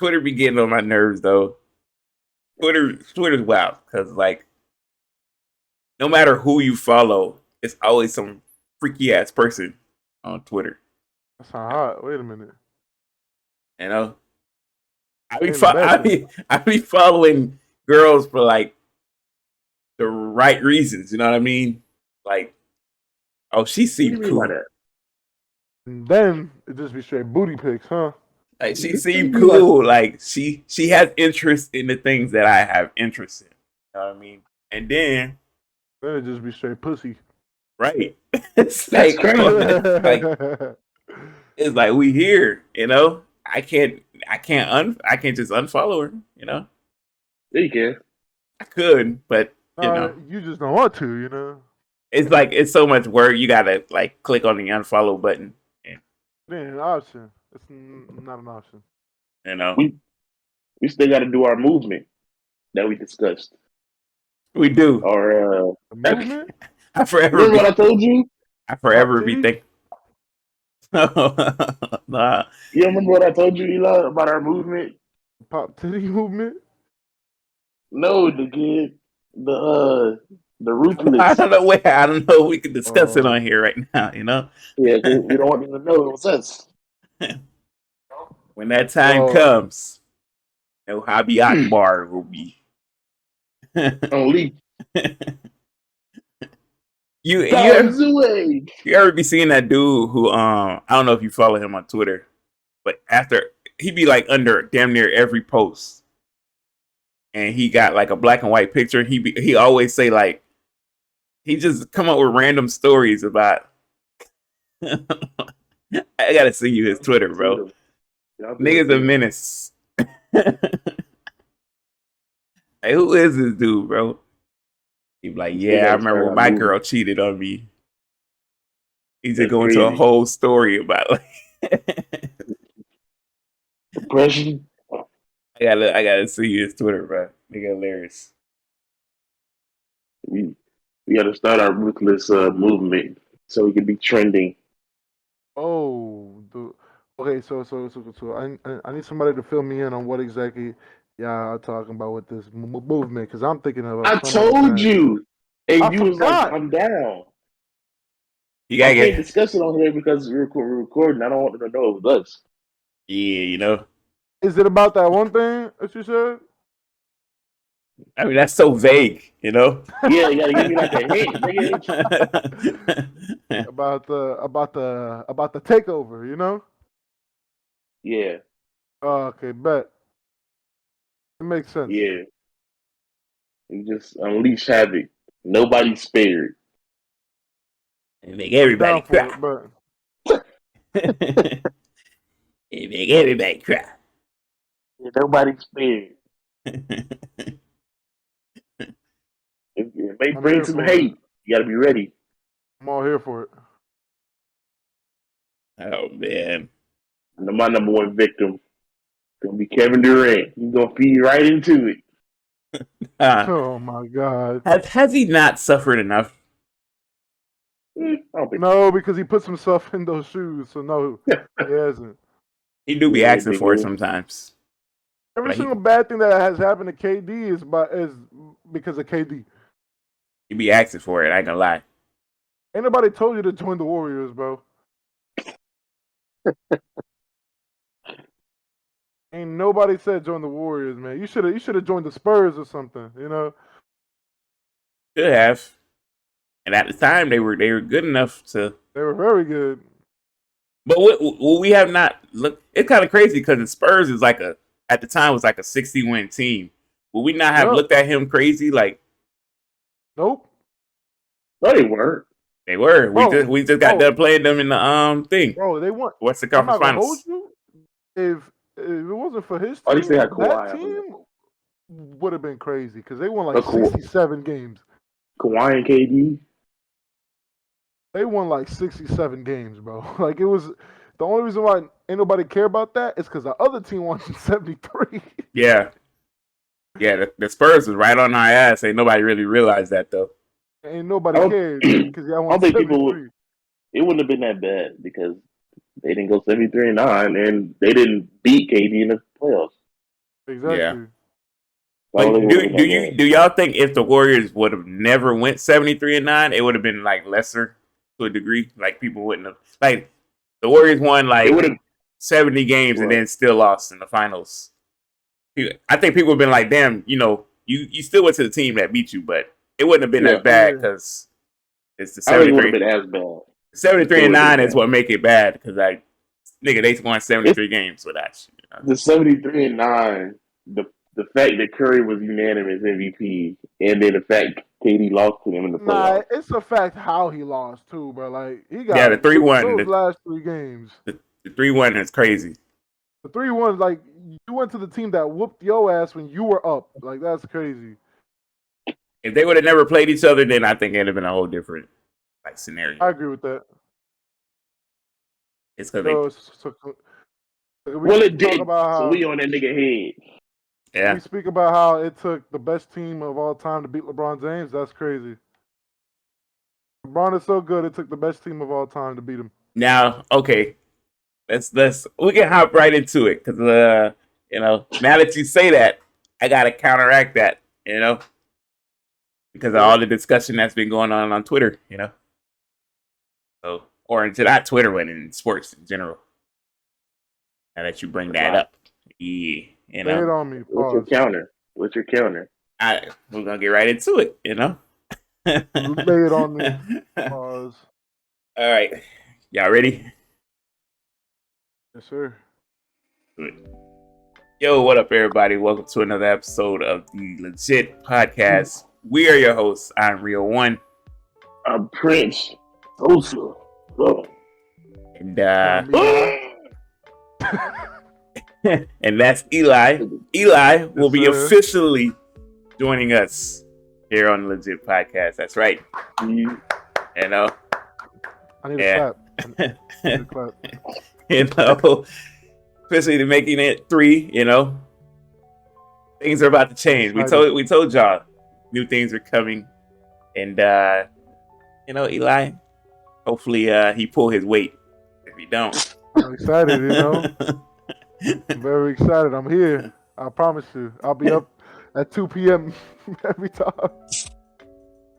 Twitter be getting on my nerves though. Twitter's wild because like no matter who you follow, it's always some freaky ass person on Twitter. That's not hot. Wait a minute. You know, Ain't a bad thing. I be following girls for like the right reasons. You know what I mean? Like, oh, she What do you seemed mean by cool. that? And then it just be straight booty pics, huh? Like she What do you seemed mean by cool. Like she has interest in the things that I have interest in. You know what I mean? And then Then it just be straight pussy. right, it's That's like crazy. like it's like we here. You know, I can't just unfollow her. You know, There you can. I could, but you know, You just don't want to, you know. it's like it's so much work. You gotta like click on the unfollow button. And, It ain't an option. It's not an option. you know, We still got to do our movement that we discussed. we do. Or The movement? I forever remember what I be, told you? I forever Pop be titties? thinking. Nah. You remember what I told you, Eli, about our movement? Pop titty movement? No, the kid, the I ruthless. don't know where. I don't know. We can discuss it Oh. on here right now. You know, Yeah, 'cause we don't want them to know it was us. when that time Well, comes, no Hobby Akbar will be. Only you times away. you ever be seeing that dude who I don't know if you follow him on Twitter, but after he be like under damn near every post, and he got like a black and white picture, and he always say like he just come up with random stories about. I gotta see you his Twitter, bro. Nigga's a menace. Hey, who is this dude, bro? He be like, yeah, I remember when my girl cheated on me. He just go into a whole story about like depression. I gotta see his Twitter, bro. Nigga hilarious. We got to start our ruthless movement so we can be trending. oh, okay. So I need somebody to fill me in on what exactly y'all are talking about with this movement because I'm thinking of I some of told that. you, and I you was like, forgot. "I'm down." You gotta I can't get discuss it on here because we're recording. I don't want them to know it was us. yeah, you know. Is it about that one thing that you said? I mean that's so vague, you know. Yeah, you gotta give me like a hint, nigga. about the takeover, you know? Yeah, Oh, okay, bet. It makes sense. yeah. You just unleash havoc. Nobody's spared. And make everybody I'm down cry. for it, And make everybody cry. Yeah, nobody's spared. It may I'm bring here some for hate. it. You gotta be ready. I'm all here for it. Oh man. And my number one victim gonna be Kevin Durant. He's gonna feed right into it. Oh my God. Has he not suffered enough? I don't think No, because he puts himself in those shoes, so no, so. he hasn't. He do be Yeah, asking for it nigga. sometimes. Every Like single bad thing that has happened to KD is because of KD. he be asking for it, I ain't gonna lie. Ain't nobody told you to join the Warriors, bro. Ain't nobody said join the Warriors, man. You should have joined the Spurs or something, you know. Could have. And at the time they were good enough to They were very good. but we have not look. It's kind of crazy because the Spurs is like at the time was like a 60-win team. Will we not have Yep. looked at him crazy? Like Nope. No, they weren't. they were. Bro, We just got done playing them in the thing. Bro, they won. What's the I'm conference not gonna hold finals? you. If it wasn't for his At least they team, had Kawhi that on there. team would have been crazy because they won But like 67 games. Kawhi and KD. They won like 67 games, bro. Like it was the only reason why ain't nobody care about that is because the other team won 73. Yeah. Yeah, the Spurs was right on our ass. Ain't nobody really realized that though. Ain't nobody I don't- cared because y'all I won don't think 73. people. It wouldn't have been that bad because they didn't go 73-9 and they didn't beat KD in the playoffs. Exactly. But Only would have been that. do y'all think if the Warriors would have never went 73-9, it would have been like lesser to a degree? Like people wouldn't have like the Warriors won It like would have. 70 games and then still lost in the finals. I think people have been like, damn, you still went to the team that beat you, but it wouldn't have been as bad because it's the I think it would have 73. been as bad. 73-9 is what make it bad because like nigga, they won 73 games without you. The 73-9, the fact that Curry was unanimous MVP, and then the fact KD lost to them in the playoffs. Nah, it's a fact how he lost too, bro. Like he got the 3-1. those last 3 games. The 3-1 is crazy. The 3-1, like you went to the team that whooped your ass when you were up. Like that's crazy. If they would have never played each other, then I think it'd have been a whole different like scenario. I agree with that. It's because well, it did. So we on that nigga head. Yeah. We speak about how it took the best team of all time to beat LeBron James. That's crazy. LeBron is so good. It took the best team of all time to beat him. Now, okay, let's we can hop right into it because now that you say that, I gotta counteract that, because of all the discussion that's been going on Twitter, So, or not Twitter, but in sports in general. Now that you bring that up, Lay it on me. What's your counter? We're gonna get right into it, Lay it on me. Pause. All right, y'all ready? Yes, sir. Good. Yo, what up, everybody? Welcome to another episode of the LeJit podcast. We are your hosts. I'm Real One. I'm Prince. Sosa. And and that's Eli. Eli will be officially joining us here on the LeJit podcast. That's right. I need a clap. Especially making it 3. Things are about to change. We told y'all new things are coming, and Eli. Hopefully, he pull his weight. If he don't, I'm excited. I'm very excited. I'm here. I promise you. I'll be up at 2 p.m. every time.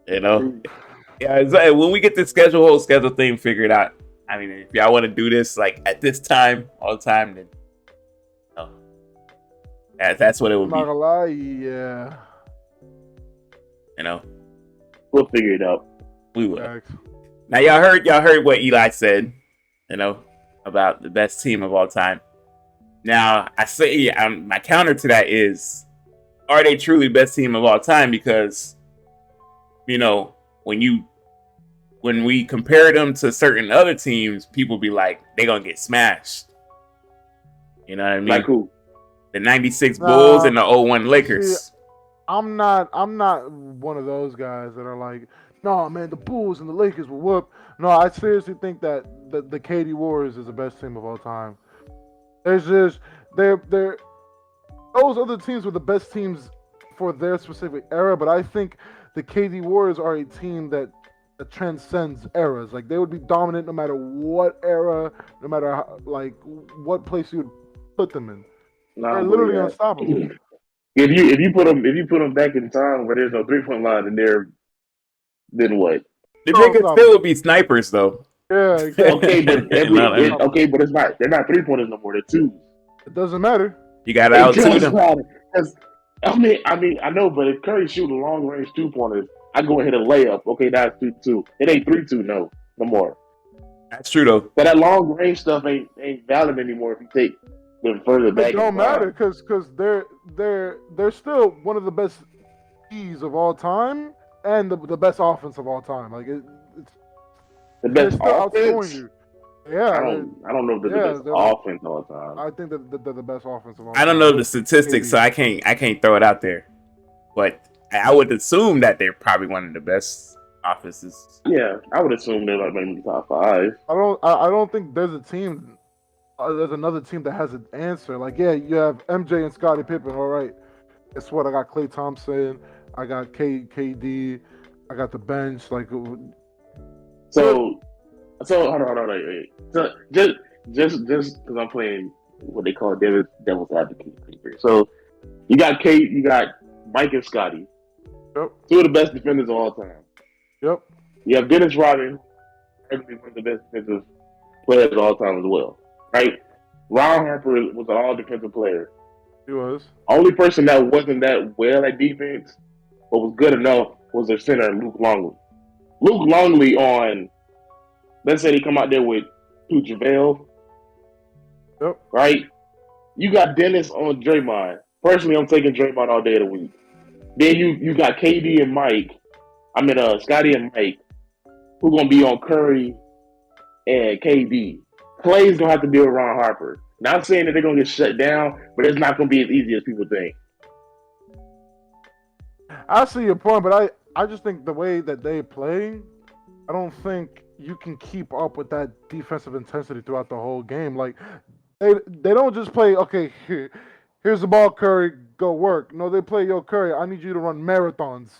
Yeah. When we get the whole schedule thing figured out, I mean, if y'all want to do this like at this time all the time, then that's what it would be. I'm not gonna lie, yeah. We'll figure it out. We will. Thanks. Now y'all heard what Eli said, about the best team of all time. Now I say my counter to that is, are they truly best team of all time? Because when we compare them to certain other teams, people be like, they gonna get smashed. You know what I mean? Like who? The 96 Bulls and the 01 Lakers. See, I'm not one of those guys that are like, no, man, the Bulls and the Lakers will whoop. No, I seriously think that the KD Warriors is the best team of all time. There's just those other teams were the best teams for their specific era, but I think the KD Warriors are a team that transcends eras. Like they would be dominant no matter what era, no matter what place you would put them in. They're literally unstoppable. If you put them back in time where there's no 3-point line, then what? The niggas still would be snipers though. Yeah, exactly. Okay, but it's not. They're not 3-pointers no more. They're 2s. It doesn't matter. You got to out-2 them. I know, but if Curry shoot a long-range 2-pointers, I go ahead and lay up. Okay, that's 2-2. It ain't 3-2 no more. That's true though. But that long-range stuff ain't valid anymore if you take them further back. It don't matter because they're still one of the best E's of all time and the best offense of all time. Like it's the best offense. Yeah, I don't know if they're the best offense all the time. I think that they're the best offense of all time. I don't know the statistics, so I can't throw it out there. But I would assume that they're probably one of the best offenses. Yeah, I would assume they're like maybe top 5. I don't think there's a team. There's another team that has an answer. Like, yeah, you have MJ and Scottie Pippen. All right, guess what? I got Klay Thompson. I got KD. I got the bench. Like, so hold on. Wait. So just because I'm playing what they call devil's advocate here. So You got Kate, you got Mike and Scotty. Yep. Two of the best defenders of all time. Yep. You have Dennis Rodman, arguably one of the best defensive players of all time as well. Right? Ron Harper was an all defensive player. He was. Only person that wasn't that well at defense, but was good enough, was their center, Luke Longley. Luke Longley on, let's say they come out there with JaVale. Yep. Right? You got Dennis on Draymond. Personally, I'm taking Draymond all day of the week. Then you got KD and Mike. Scotty and Mike, who gonna be on Curry and KD. Clay's gonna have to deal with Ron Harper. Not saying that they're gonna get shut down, but it's not gonna be as easy as people think. I see your point, but I just think the way that they play, I don't think you can keep up with that defensive intensity throughout the whole game. Like they don't just play, okay, here's the ball, Curry, go work. No, they play, yo, Curry, I need you to run marathons.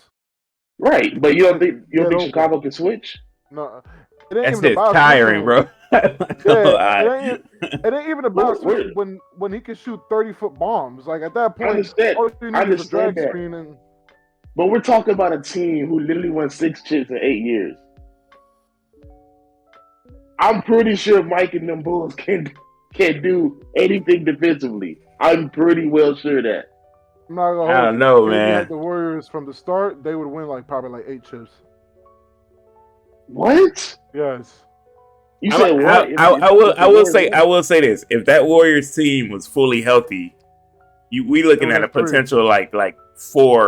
Right, but you don't think Chicago can switch? No, it ain't That's even about tiring, bro. Yeah, it ain't even about when he can shoot 30-foot bombs. Like at that point, all you need is a drag screen and. But we're talking about a team who literally won 6 chips in 8 years. I'm pretty sure Mike and them Bulls can do anything defensively. I'm pretty well sure that. I'm not gonna I don't know, man. Had the Warriors from the start, they would win probably 8 chips. What? Yes. You said what? I will say this: if that Warriors team was fully healthy, we looking at a potential like 4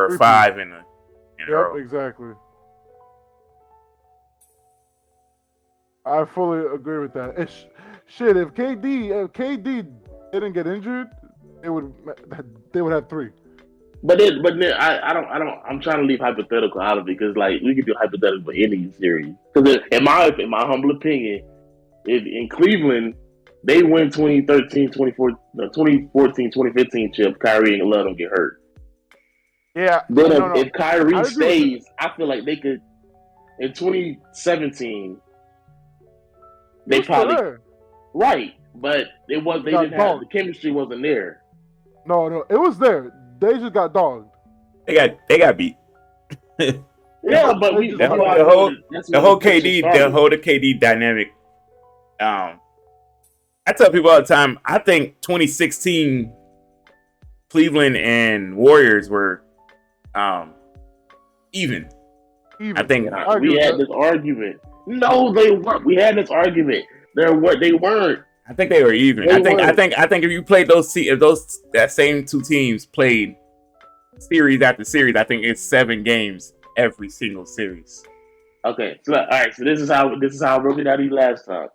or 5 in a row. Exactly. I fully agree with that. Shit, if KD didn't get injured, they would have 3. But then I don't. I'm trying to leave hypothetical out of it because we could do hypothetical for any series. Because in my humble opinion, in Cleveland, they win 2013, 2014, 2015 chip. Kyrie and let them get hurt. Yeah. Then if Kyrie stays, I feel like they could. In 2017, they probably right, but it was they didn't have the chemistry wasn't there. No, it was there. They just got dogged. They got beat. Yeah, but the whole KD dynamic. I tell people all the time. I think 2016 Cleveland and Warriors were even. I think we had this argument. No, they weren't. We had this argument. They weren't. I think they were even. I think if you played that same 2 teams played series after series, I think it's 7 games every single series. Okay, so all right, so this is how I broke it down these last time.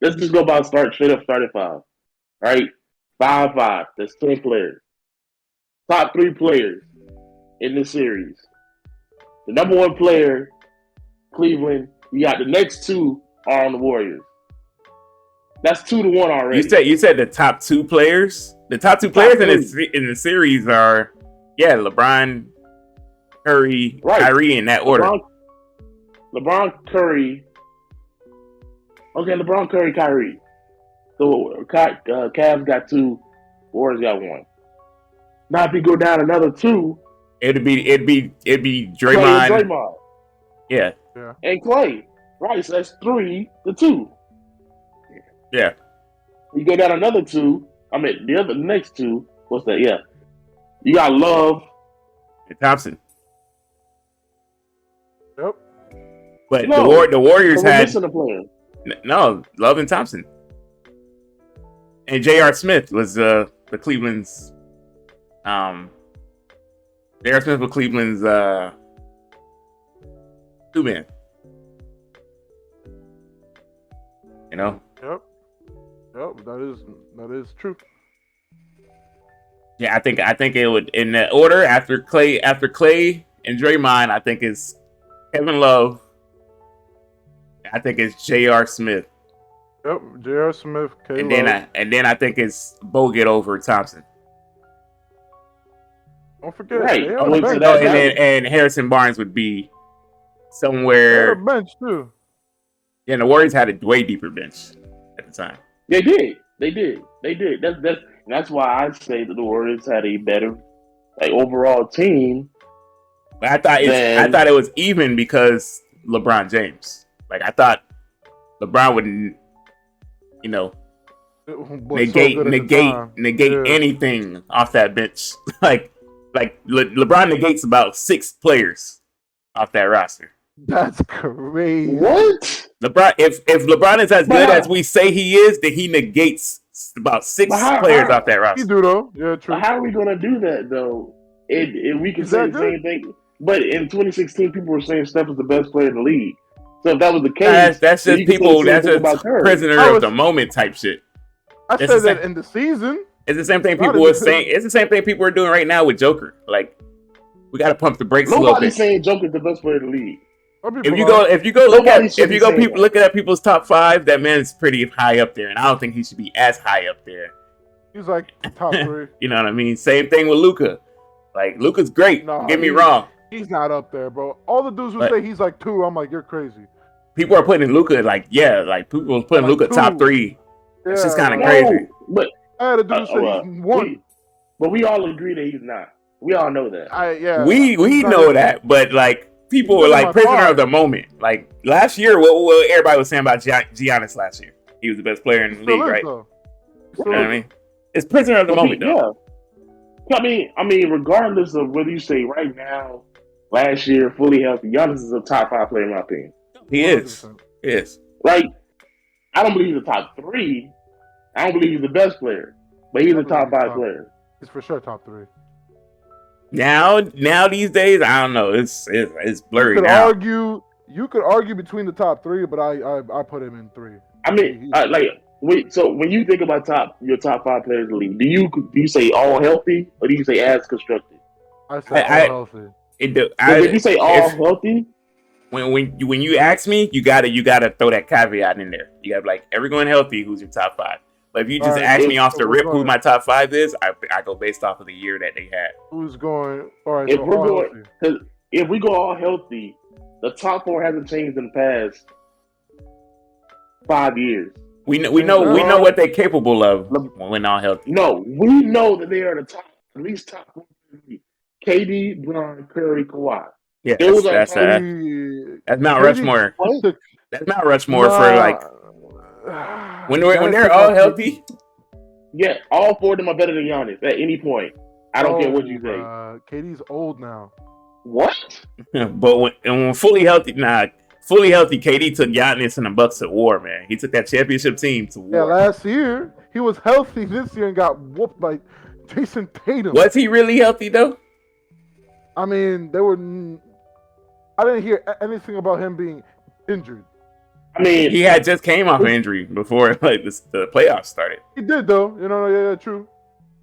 Let's just go about straight up starting 5. Right? 5-5. That's 10 players. Top 3 players in this series. The number 1 player, Cleveland. You got the next 2 are on the Warriors. That's 2-1 already. You said the top 2 players. The top 2 players in the series are LeBron, Curry, right. Kyrie in that order. LeBron, Curry. Okay, LeBron, Curry, Kyrie. So Cavs got 2, Warriors got 1. Now if you go down another 2, it'd be Draymond. Draymond. Yeah. And Clay. Right, so that's 3-2. Yeah. You go down another 2. The next 2. What's that? Yeah. You got Love. And Thompson. Yep. But the Warriors had missing a player. No, Love and Thompson. And J.R. Smith was the Cleveland's J.R. Smith was Cleveland's 2-man. You know? Yep, that is true. Yeah, I think it would in that order after Clay and Draymond. I think it's Kevin Love. I think it's J.R. Smith. Yep, J.R. Smith. And then I think it's Bogut over Thompson. Don't forget, right? And Harrison Barnes would be somewhere. Bench too. Yeah, and the Warriors had a way deeper bench at the time. They did. That's why I say that the Warriors had a better like overall team, But I thought it was even because LeBron James. Like I thought LeBron would, negate anything off that bench. like LeBron negates about 6 players off that roster. That's crazy. What? LeBron, if LeBron is as good as we say he is, then he negates about 6 players off that roster. He do though. Yeah, true. How are we gonna do that though? We can say the same thing. But in 2016, people were saying Steph is the best player in the league. So if that was the case, that's just people. That's just prisoner of the moment type shit. I said that in the season. It's the same thing people were saying. It's the same thing people are doing right now with Joker. Like, we got to pump the brakes a little bit. Nobody's saying Joker's the best player in the league. If you go look at people's top 5, that man's pretty high up there, and I don't think he should be as high up there. He's like top 3. You know what I mean? Same thing with Luka. Like, Luka's great. Don't get me wrong. He's not up there, bro. All the dudes who say he's like 2, I'm like, you're crazy. People are putting Luka people are putting Luka top 3. Yeah, it's just kind of crazy. But I had a dude say he's 1. But we all agree that he's not. We all know that. We know that, but like people were like prisoner of the moment. Like last year, what everybody was saying about Giannis last year? He was the best player in the league, right? You know what I mean? It's prisoner of the moment, though. Yeah. I mean, regardless of whether you say right now, last year, fully healthy, Giannis is a top 5 player in my opinion. He is. Yes. Right? I don't believe he's a top 3. I don't believe he's the best player, but he's a top 5 player. He's for sure top 3. Now these days, I don't know. It's blurry now. You could argue between the top 3, but I put him in 3. I mean, so when you think about your top 5 players in the league, do you say all healthy or do you say as constructed? I say all healthy. If you say all healthy, when you ask me, you gotta throw that caveat in there. You gotta be like, everyone healthy, who's your top 5? But if you just ask me off the rip who my top 5 is, I go based off of the year that they had. Who's going? All right. If we go all healthy, the top 4 hasn't changed in the past 5 years. We know what they're capable of when all healthy. No, we know that they are at least top 4. KD, Bron, Curry, Kawhi. Yeah, that's Mount Rushmore. That's Mount Rushmore for like when they're all healthy. Yeah, all 4 of them are better than Giannis at any point. I don't care what you say. KD's old now. What? But when fully healthy, KD took Giannis and the Bucks to war, man. He took that championship team to war. Yeah, last year he was healthy. This year and got whooped by Jason Tatum. Was he really healthy though? I mean, I didn't hear anything about him being injured. I mean, he had just came off injury before the playoffs started. He did though, yeah, true.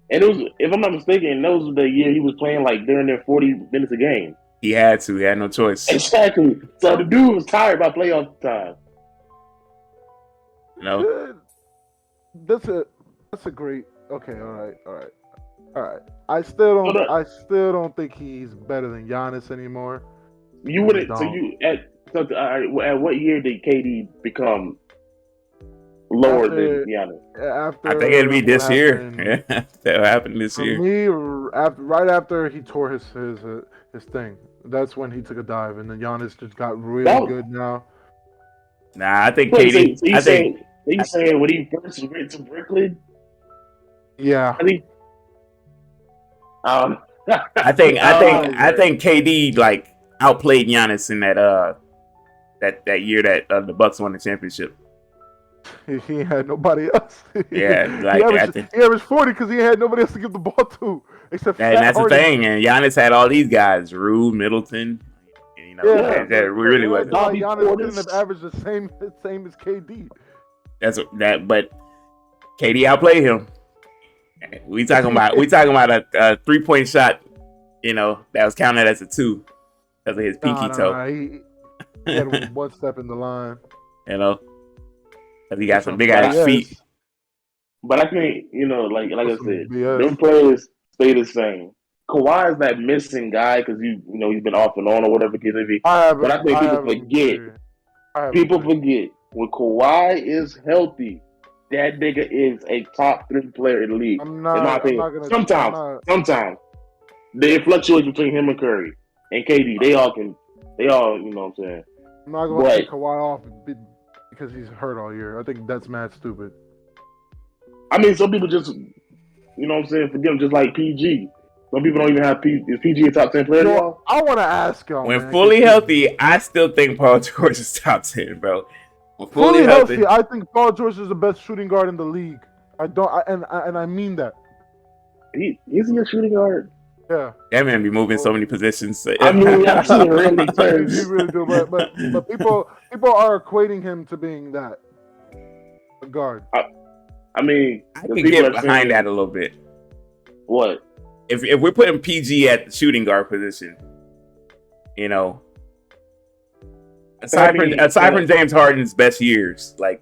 And it was, if I'm not mistaken, that was the year he was playing like during their 40 minutes a game. He had to. He had no choice. Exactly. So the dude was tired by playoff time. No. That's a great. Okay. All right. I still don't think he's better than Giannis anymore. You wouldn't. At what year did KD become lower than Giannis? I think it'd be this year. Yeah, that happened this year. Me, right after he tore his thing, that's when he took a dive, and then Giannis just got really good now. Nah, I think KD. You saying when he first went to Brooklyn? Yeah. I think KD like outplayed Giannis in that year that the Bucks won the championship. He had nobody else. Yeah, he averaged 40 because he had nobody else to give the ball to except. And that's the thing. And Giannis had all these guys: Rue, Middleton. That really was. Giannis didn't have averaged the same as KD. But KD outplayed him. We talking about a 3-point shot, that was counted as a 2 because of his pinky toe. He had one step in the line. Because he got some big ass feet. But I think, like I said, them players stay the same. Kawhi is that missing guy because he's been off and on or whatever case it be. But I think people forget when Kawhi is healthy. That nigga is a top 3 player in the league. In my opinion. Sometimes. It fluctuates between him and Curry and KD. They all, you know what I'm saying. I'm not going to take Kawhi off because he's hurt all year. I think that's mad stupid. I mean, some people just, you know what I'm saying, forget him, just like PG. Some people don't even have PG. Is PG a top 10 player? I want to ask y'all. When fully healthy, I still think Paul George is top 10, bro. When fully healthy, I think Paul George is the best shooting guard in the league. I mean that. Is he a shooting guard? Yeah. That man be moving so many positions. I mean, I've seen really turns. He really do, but people are equating him to being that a guard. I mean, I can get behind that a little bit. What? If we're putting PG at the shooting guard position, you know, aside from James Harden's best years, like,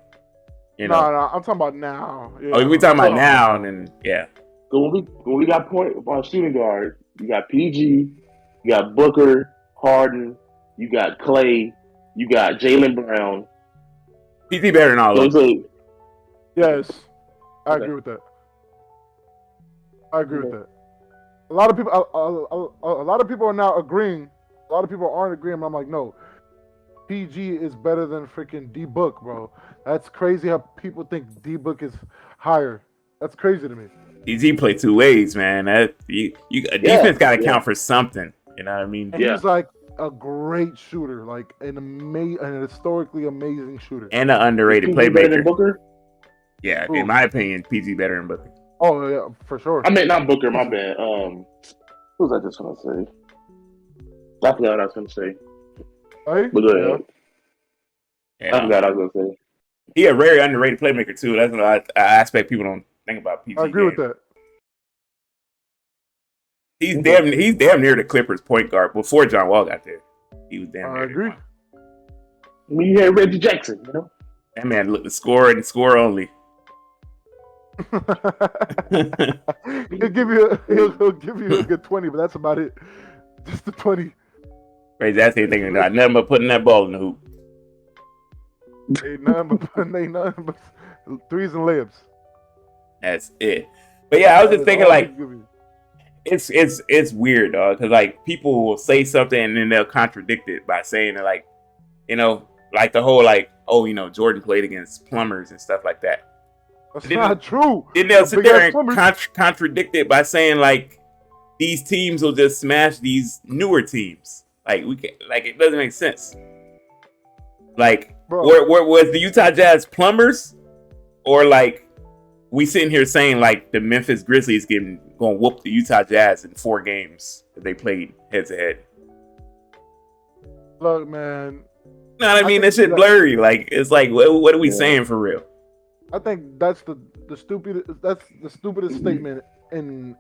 you know. No, I'm talking about now. Yeah. Oh, we talking about now, and then yeah. So when we got point on shooting guard, you got PG, you got Booker, Harden, you got Clay, you got Jaylen Brown. PG better than all of them. Yes, I agree with that. A lot of people are now agreeing. A lot of people aren't agreeing. But I'm like, no, PG is better than freaking D Book, bro. That's crazy how people think D Book is higher. That's crazy to me. PG play two ways, man. Defense got to count for something. You know what I mean? And he's like a great shooter, like an historically amazing shooter, and an underrated playmaker. Better than Booker? Yeah, in my opinion, PG better than Booker. Oh yeah, for sure. I mean, not Booker. My bad. What was I just gonna say? I forgot what I was gonna say. Hey? But go ahead. Yeah. I forgot what I was gonna say. He a very underrated playmaker too. That's an aspect people don't think about PG. I agree with that. He's damn near the Clippers point guard before John Wall got there. He was damn near. I agree. I mean, you had Reggie Jackson, you know. That man looked to score and score only. he'll give you a good 20, but that's about it. Just the 20. Crazy, that's the thing. Nothing but putting that ball in the hoop. Ain't nothing but threes and layups. That's it. But yeah, I was just thinking like it's weird, dog, because like people will say something and then they'll contradict it by saying that, like, you know, like the whole like, oh, you know, Jordan played against plumbers and stuff like that. That's not true. Then they'll sit there and contradict it by saying like these teams will just smash these newer teams. Like it doesn't make sense. Like, was the Utah Jazz plumbers, or like we sitting here saying like the Memphis Grizzlies gonna whoop the Utah Jazz in 4 games that they played head to head? Look, man. No, I mean that shit blurry. Like, it's like, what are we saying for real? I think that's the stupidest statement in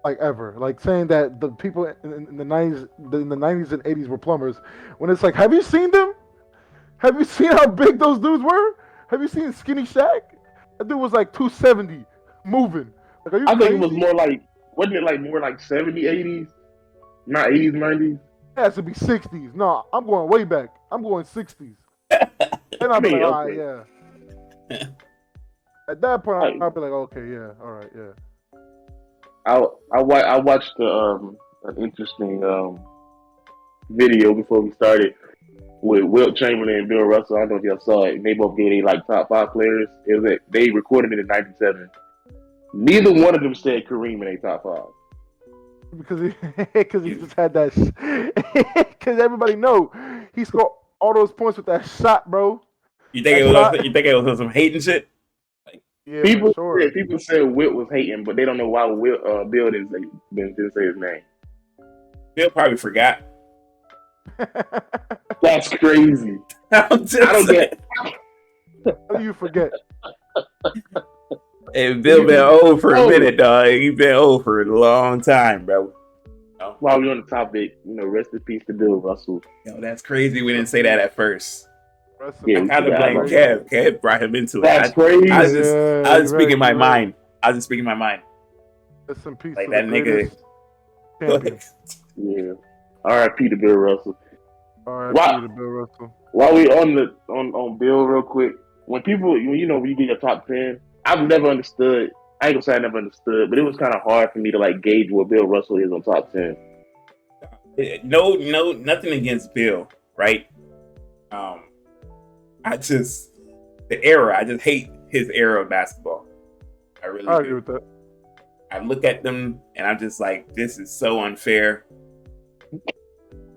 like ever. Like saying that the people in the 90s and 80s were plumbers, when it's like, have you seen them? Have you seen how big those dudes were? Have you seen Skinny Shaq? That dude was like 270 moving. Like, are you I crazy? think it was more like, wasn't it like more like 70s, 80s? Not 80s, 90s? It has to be 60s. No, I'm going way back. I'm going 60s. And I'll be like, all right, yeah. At that point, I'll be like, okay, yeah, all right, yeah. I watched an interesting video before we started with Wilt Chamberlain and Bill Russell. I don't know if y'all saw it. They both gave like top 5 players. They recorded it in '97. Neither one of them said Kareem in their top 5. Because he just had that. Because everybody know he scored all those points with that shot, bro. You think it was some hating shit? Yeah, people said Wilt was hating, but they don't know why Bill didn't say his name. Bill probably forgot. That's crazy. I don't get. How do you forget? Hey, Bill been old for a minute, dog. He been old for a long time, bro. No. While we're on the topic, rest in peace to Bill Russell. Yo, that's crazy. We didn't say that at first. Yeah, I kind of blame Kev. Kev brought him into it. That's crazy. I was just speaking my mind. I was just speaking my mind. Rest in peace. Like that nigga. Yeah. R.I.P. to Bill Russell. R.I.P. to Bill Russell. While we on Bill real quick, when you get your top 10, I've never understood I ain't gonna say I never understood, but it was kind of hard for me to like gauge what Bill Russell is on top 10. No, nothing against Bill, right? I just the era. I just hate his era of basketball. I really I agree do. with that. I look at them and I'm just like, this is so unfair.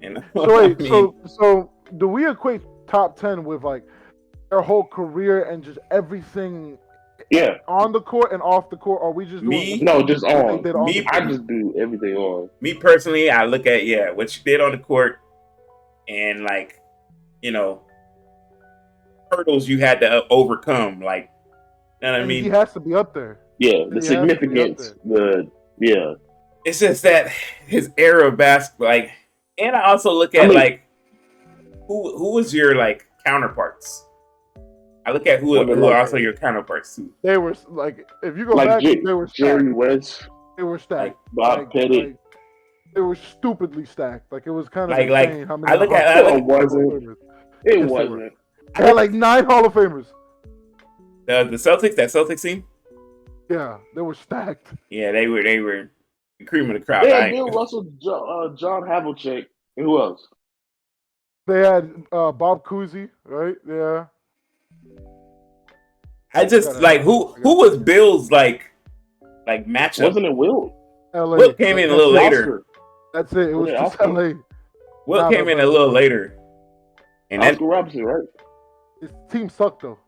And So wait, so do we equate top 10 with like their whole career and just everything Yeah, on the court and off the court? Or are we just Me? doing no, just what they on. did on Me, the I court? just do everything on. me personally, I look at what you did on the court and like, you know, hurdles you had to overcome. Like, you know what I And he mean? has to be up there. Yeah, the He has to be up significance, yeah. It's just that his era of basketball, like, and I also look at I mean- like who was your like counterparts. I look at who Well, are like- also your counterparts too. They were like, if you go Like back, they were Jerry stacked. West, They were stacked. Bob Pettit. They were stupidly stacked. Like it was kind of Like insane how many. I look at I look- Hall of wasn't. Famers. It Yes, they wasn't. I had like 9 Hall of Famers. the Celtics, that Celtics team. Yeah, they were stacked. Yeah, they were the cream of the crop. They I had ain't- Bill Russell, John Havlicek, and who else? They had Bob Cousy, right? Yeah. I just like who was Bill's like matchup. Wasn't it Wilt? LA. Wilt came in a little later. Oscar. That's it. It was Yeah, just Oscar. LA. Wilt Nah, came but- in a little later, and then Oscar Robertson, right? His team sucked though.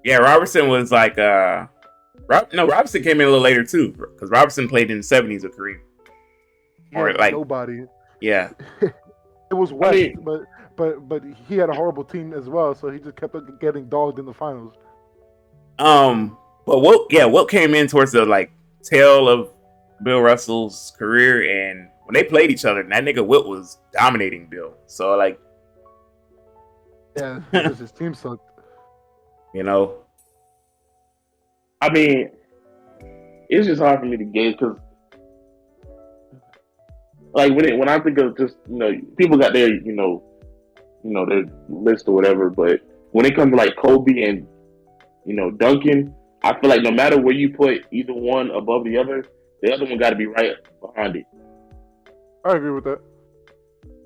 Robertson was like Robertson came in a little later too because Robertson played in the '70s with Kareem. Or, Yeah, like- nobody. Yeah, It was West, mean- but he had a horrible team as well, so he just kept getting dogged in the finals. but Wilt came in towards the like tail of Bill Russell's career, and when they played each other, that nigga Wilt was dominating Bill. So like, Yeah, because his team sucked. you know, I mean, it's just hard for me to gauge because, like, when I think of just people got their their list or whatever, but when it comes to like Kobe and Duncan, I feel like no matter where you put either one above the other one got to be right behind it. I agree with that.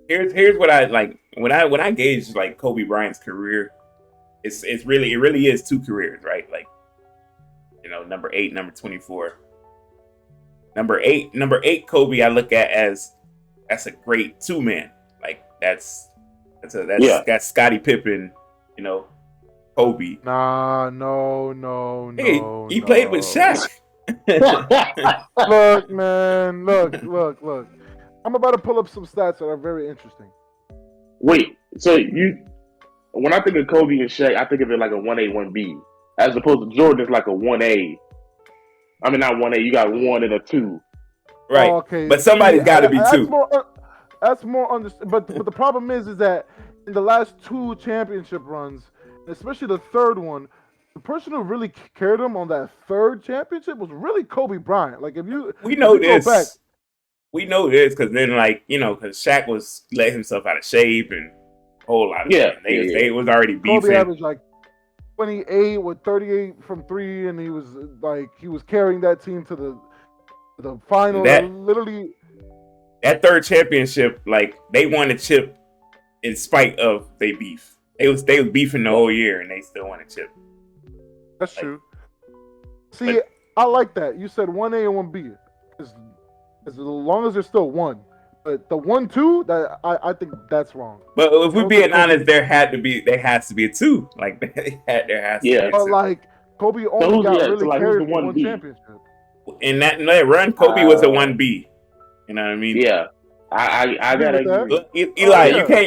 here's what I like when I gauge like Kobe Bryant's career. It really is 2 careers, right? Like, number 8, number 24. Number eight, Kobe, I look at as that's a great 2-man. Like that's Scottie Pippen, Kobe. Nah, no. Hey, he played with Shaq. Look, man, look. I'm about to pull up some stats that are very interesting. Wait, so when I think of Kobe and Shaq, I think of it like a 1A, 1B, as opposed to Jordan is like a 1A. I mean, not 1A. You got 1 and a 2. Right. Oh, okay. But somebody's got to be 2. That's more understood. But the problem is that in the last 2 championship runs, especially the third one, the person who really carried him on that third championship was really Kobe Bryant. Like We know if you go this. back- We know this because then, because Shaq was letting himself out of shape and a whole lot of stuff. They was already beefing. Kobe averaged like 28 with 38 from 3, and he was carrying that team to the final. Literally, that third championship, like they won the chip in spite of they beef. They was beefing the whole year and they still won a chip. that's true. See, I like that. You said 1A and 1B. As long as there's still 1. But the 1-2, that I think that's wrong. But if we're Kobe- being honest, there has to be a 2. Like there has to be a 2. But like Kobe only got really who's carried the for 1 1B? championship. In that run, Kobe was a 1B. You know what I mean? Yeah, I gotta Agree with that. agree. Look, Eli, yeah.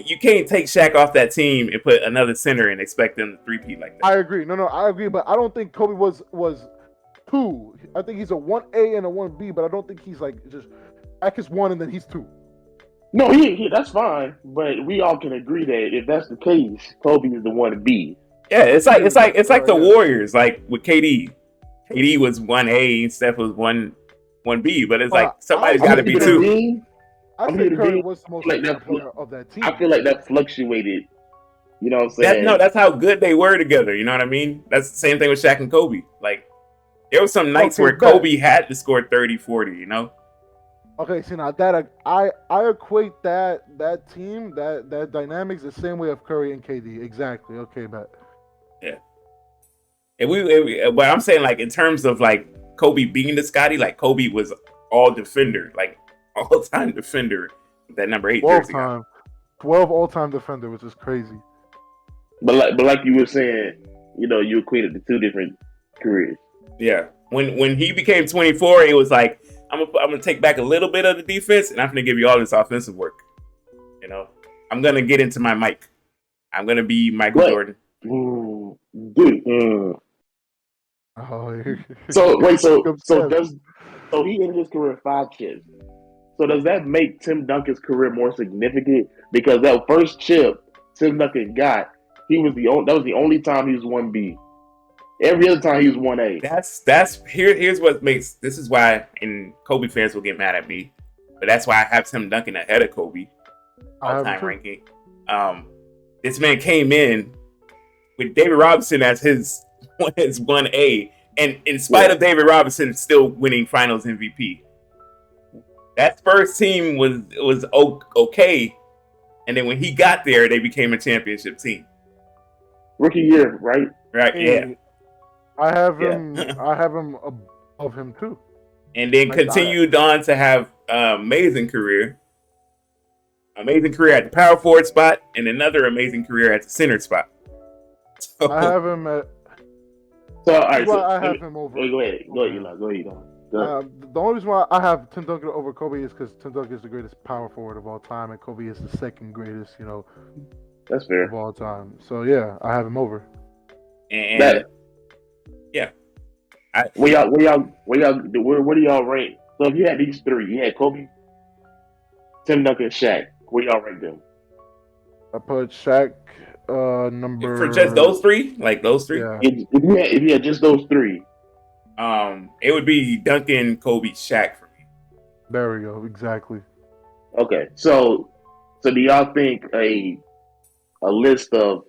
you can't take Shaq off that team and put another center and expect them to three-peat like that. I agree. No, I agree. But I don't think Kobe was 2. I think he's a 1A and a 1B. But I don't think he's like just Shaq is 1 and then he's 2. No, he that's fine, but we all can agree that if that's the case, Kobe is the 1B. Yeah, it's like the Yeah. Warriors, like with KD. KD was 1A, Steph was 1B, but it's like somebody's got to be 2. I I'm think here to Curry be- was the most like important that- player of that team. I feel like that fluctuated. You know what I'm saying? That's how good they were together. You know what I mean? That's the same thing with Shaq and Kobe. Like There was some nights Okay, where bet. Kobe had to score 30, 40, you know? Okay, see now that I equate that team that dynamics the same way of Curry and KD. Exactly. Okay, bet. Yeah. But I'm saying, like, in terms of, like, Kobe being the Scotty, like, Kobe was all defender, like, all-time defender with that number 8 12 jersey on. time, 12 all-time defender, which is crazy. But like you were saying, you know, you equated the two different careers. Yeah. When he became 24, it was like, I'm gonna take back a little bit of the defense, and I'm gonna give you all this offensive work. You know, I'm gonna get into my Mike. I'm gonna be Michael Jordan. Dude. Oh, So wait, so Upset. he ended his career with 5 chips. So does that make Tim Duncan's career more significant? Because that first chip Tim Duncan got, that was the only time he was 1B. Every other time he was 1A. Here's what makes this is why, and Kobe fans will get mad at me, but that's why I have Tim Duncan ahead of Kobe all-time ranking. This man came in with David Robinson as his 1A, and in spite of David Robinson still winning Finals MVP. That first team was okay, and then when he got there, they became a championship team. Rookie year, right? Right? Yeah. I have him. I have him above him too. And then continued on to have amazing career at the power forward spot, and another amazing career at the center spot. So, I have him at. So all right, I have him over. Go ahead, Eli. Go ahead. The only reason why I have Tim Duncan over Kobe is because Tim Duncan is the greatest power forward of all time, and Kobe is the second greatest, that's fair, of all time. So yeah, I have him over. And where do y'all rank? So if you had these three, you had Kobe, Tim Duncan, Shaq. Where y'all rank them? I put Shaq number for just those three, like those three. Yeah. If you had just those three, it would be Duncan, Kobe, Shaq for me. There we go. Exactly. Okay, so do y'all think a list of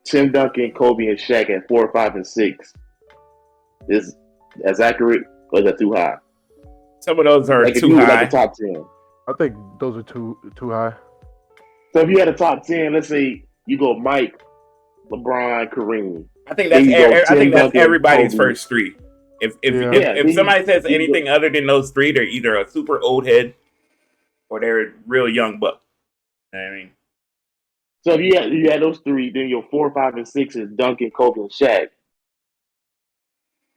Tim Duncan, Kobe, and Shaq at 4, 5, and 6 is as accurate, or is that too high? Some of those are like too high. Like the top 10. I think those are too high. So if you had a top 10, let's say you go Mike, LeBron, Kareem. I think that's everybody's Kobe. First three. If somebody says anything other than those three, they're either a super old head or they're a real young buck. You know what I mean? So if you had those three, then your 4, 5, and 6 is Duncan, Kobe, and Shaq.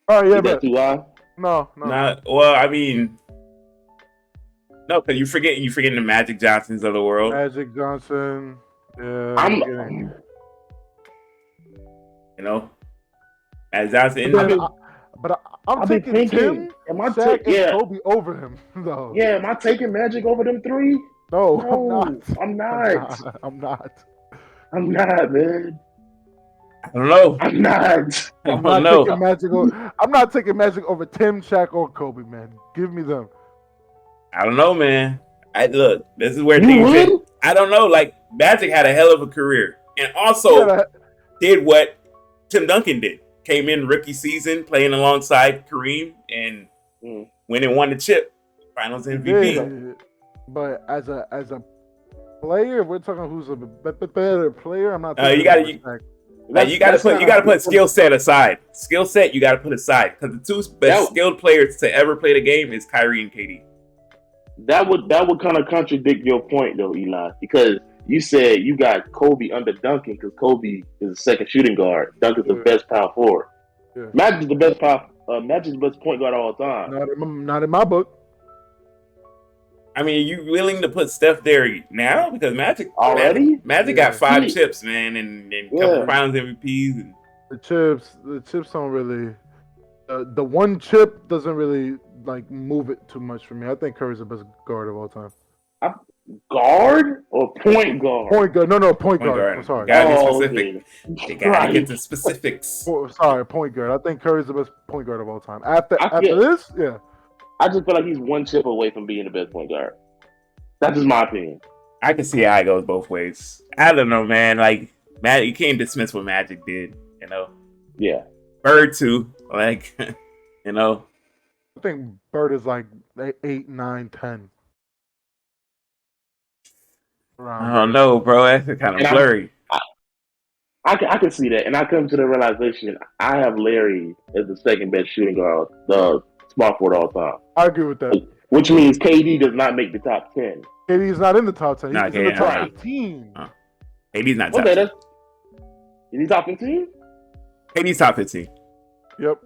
Oh yeah, is that too high? No. Well, I mean, no, because you're forgetting the Magic Johnsons of the world. Magic Johnson. Yeah. As Johnson. But I'm taking Tim, Shaq, and Kobe over him, though. Yeah, am I taking Magic over them three? No, I'm not. I'm not, man. I don't know. I'm not. I'm not taking Magic over Tim, Shaq, or Kobe, man. Give me them. I don't know, man. Look, this is where things hit. I don't know. Like, Magic had a hell of a career, and also did what Tim Duncan did. Came in rookie season, playing alongside Kareem, and went and won the chip, Finals MVP. But as a player, we're talking who's a better player. I'm not. You gotta put skill set aside. Skill set you gotta put aside, because the two best skilled players to ever play the game is Kyrie and KD. That would kind of contradict your point though, Eli, because you said you got Kobe under Duncan because Kobe is the second shooting guard. Duncan's the best power forward. Yeah. Magic's the best point guard of all time. Not in my book. I mean, are you willing to put Steph there now? Because Magic got 5 chips, man, and a couple Finals MVPs. And the chips don't really. The one chip doesn't really move it too much for me. I think Curry's the best guard of all time. Guard or point guard? Point guard. No, point guard. I'm sorry. Gotta be specific. You gotta get the specifics. Point guard. I think Curry's the best point guard of all time. After this, yeah. I just feel like he's one chip away from being the best point guard. That's just my opinion. I can see how it goes both ways. I don't know, man. Like, you can't dismiss what Magic did, Yeah. Bird too. Like, You know, I think Bird is like 8, 9, 10. I Around don't there. know, bro. That's kind And of blurry. I can see that, and I come to the realization I have Larry as the second best shooting guard, the small forward all time, I agree with that. which means KD does not make the top 10. KD's not in the top 10. No, He's in the top Right. 15. KD's not top Okay, 10. is he top 15? KD's top 15. Yep.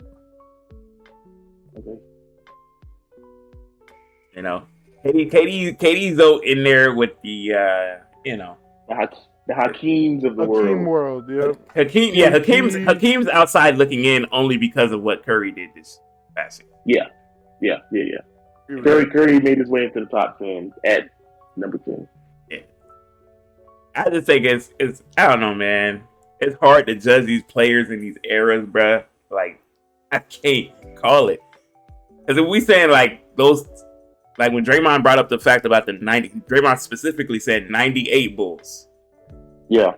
Okay. You know, KD's though in there with the The Hakeems of the Hakeem world. world. Yep. Hakeem's outside looking in only because of what Curry did this past year. Yeah. Curry made his way into the top 10 at number 10. Yeah. I just think it's I don't know, man. It's hard to judge these players in these eras, bruh. Like, I can't call it. Because if we saying like those, like when Draymond brought up the fact about the 90, Draymond specifically said 98 Bulls. Yeah.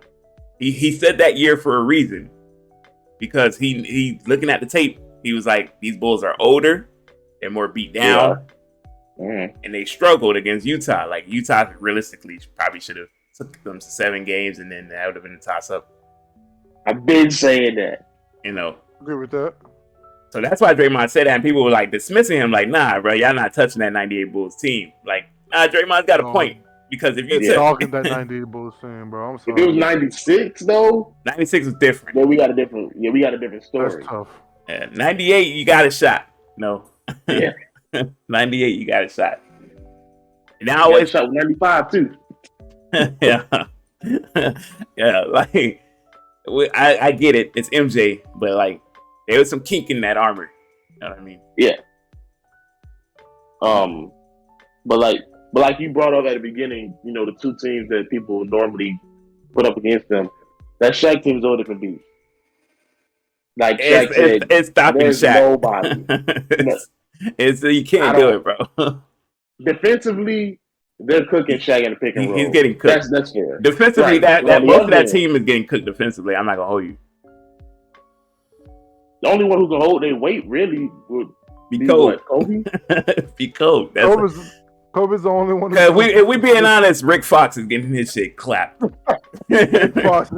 He said that year for a reason. Because he looking at the tape, he was like, these Bulls are older, they're more beat down, and they struggled against Utah. Like, Utah realistically probably should have took them to 7 games, and then that would have been a toss-up. I've been saying that. You know. Agree with that. So that's why Draymond said that, and people were like dismissing him, like, nah, bro, y'all not touching that 98 Bulls team. Like, nah, Draymond's got a point. Because if you talking that 98 Bulls team, bro, I'm sorry. If it was 96 though, 96 was different. Then we got a different story. That's tough. 98, you got a shot. No. Yeah. 98, you got a shot. And I always shot 95 too. Yeah. Yeah, like I get it. It's MJ, but like there was some kink in that armor. You know what I mean? Yeah. But like you brought up at the beginning, you know, the two teams that people normally put up against them, that Shaq team is all different beats. Like Shaq said, it's stopping Shaq. Nobody. It's you can't do it, bro. Defensively, they're cooking Shaq in the pick and roll. He's getting cooked. That's fair. Defensively, right. that most of that team is getting cooked defensively. I'm not gonna hold you. The only one who can hold their weight really would be Kobe. Kobe? Be Kobe. Kobe's the only one. If we being honest, Rick Fox is getting his shit clapped. Rick Fox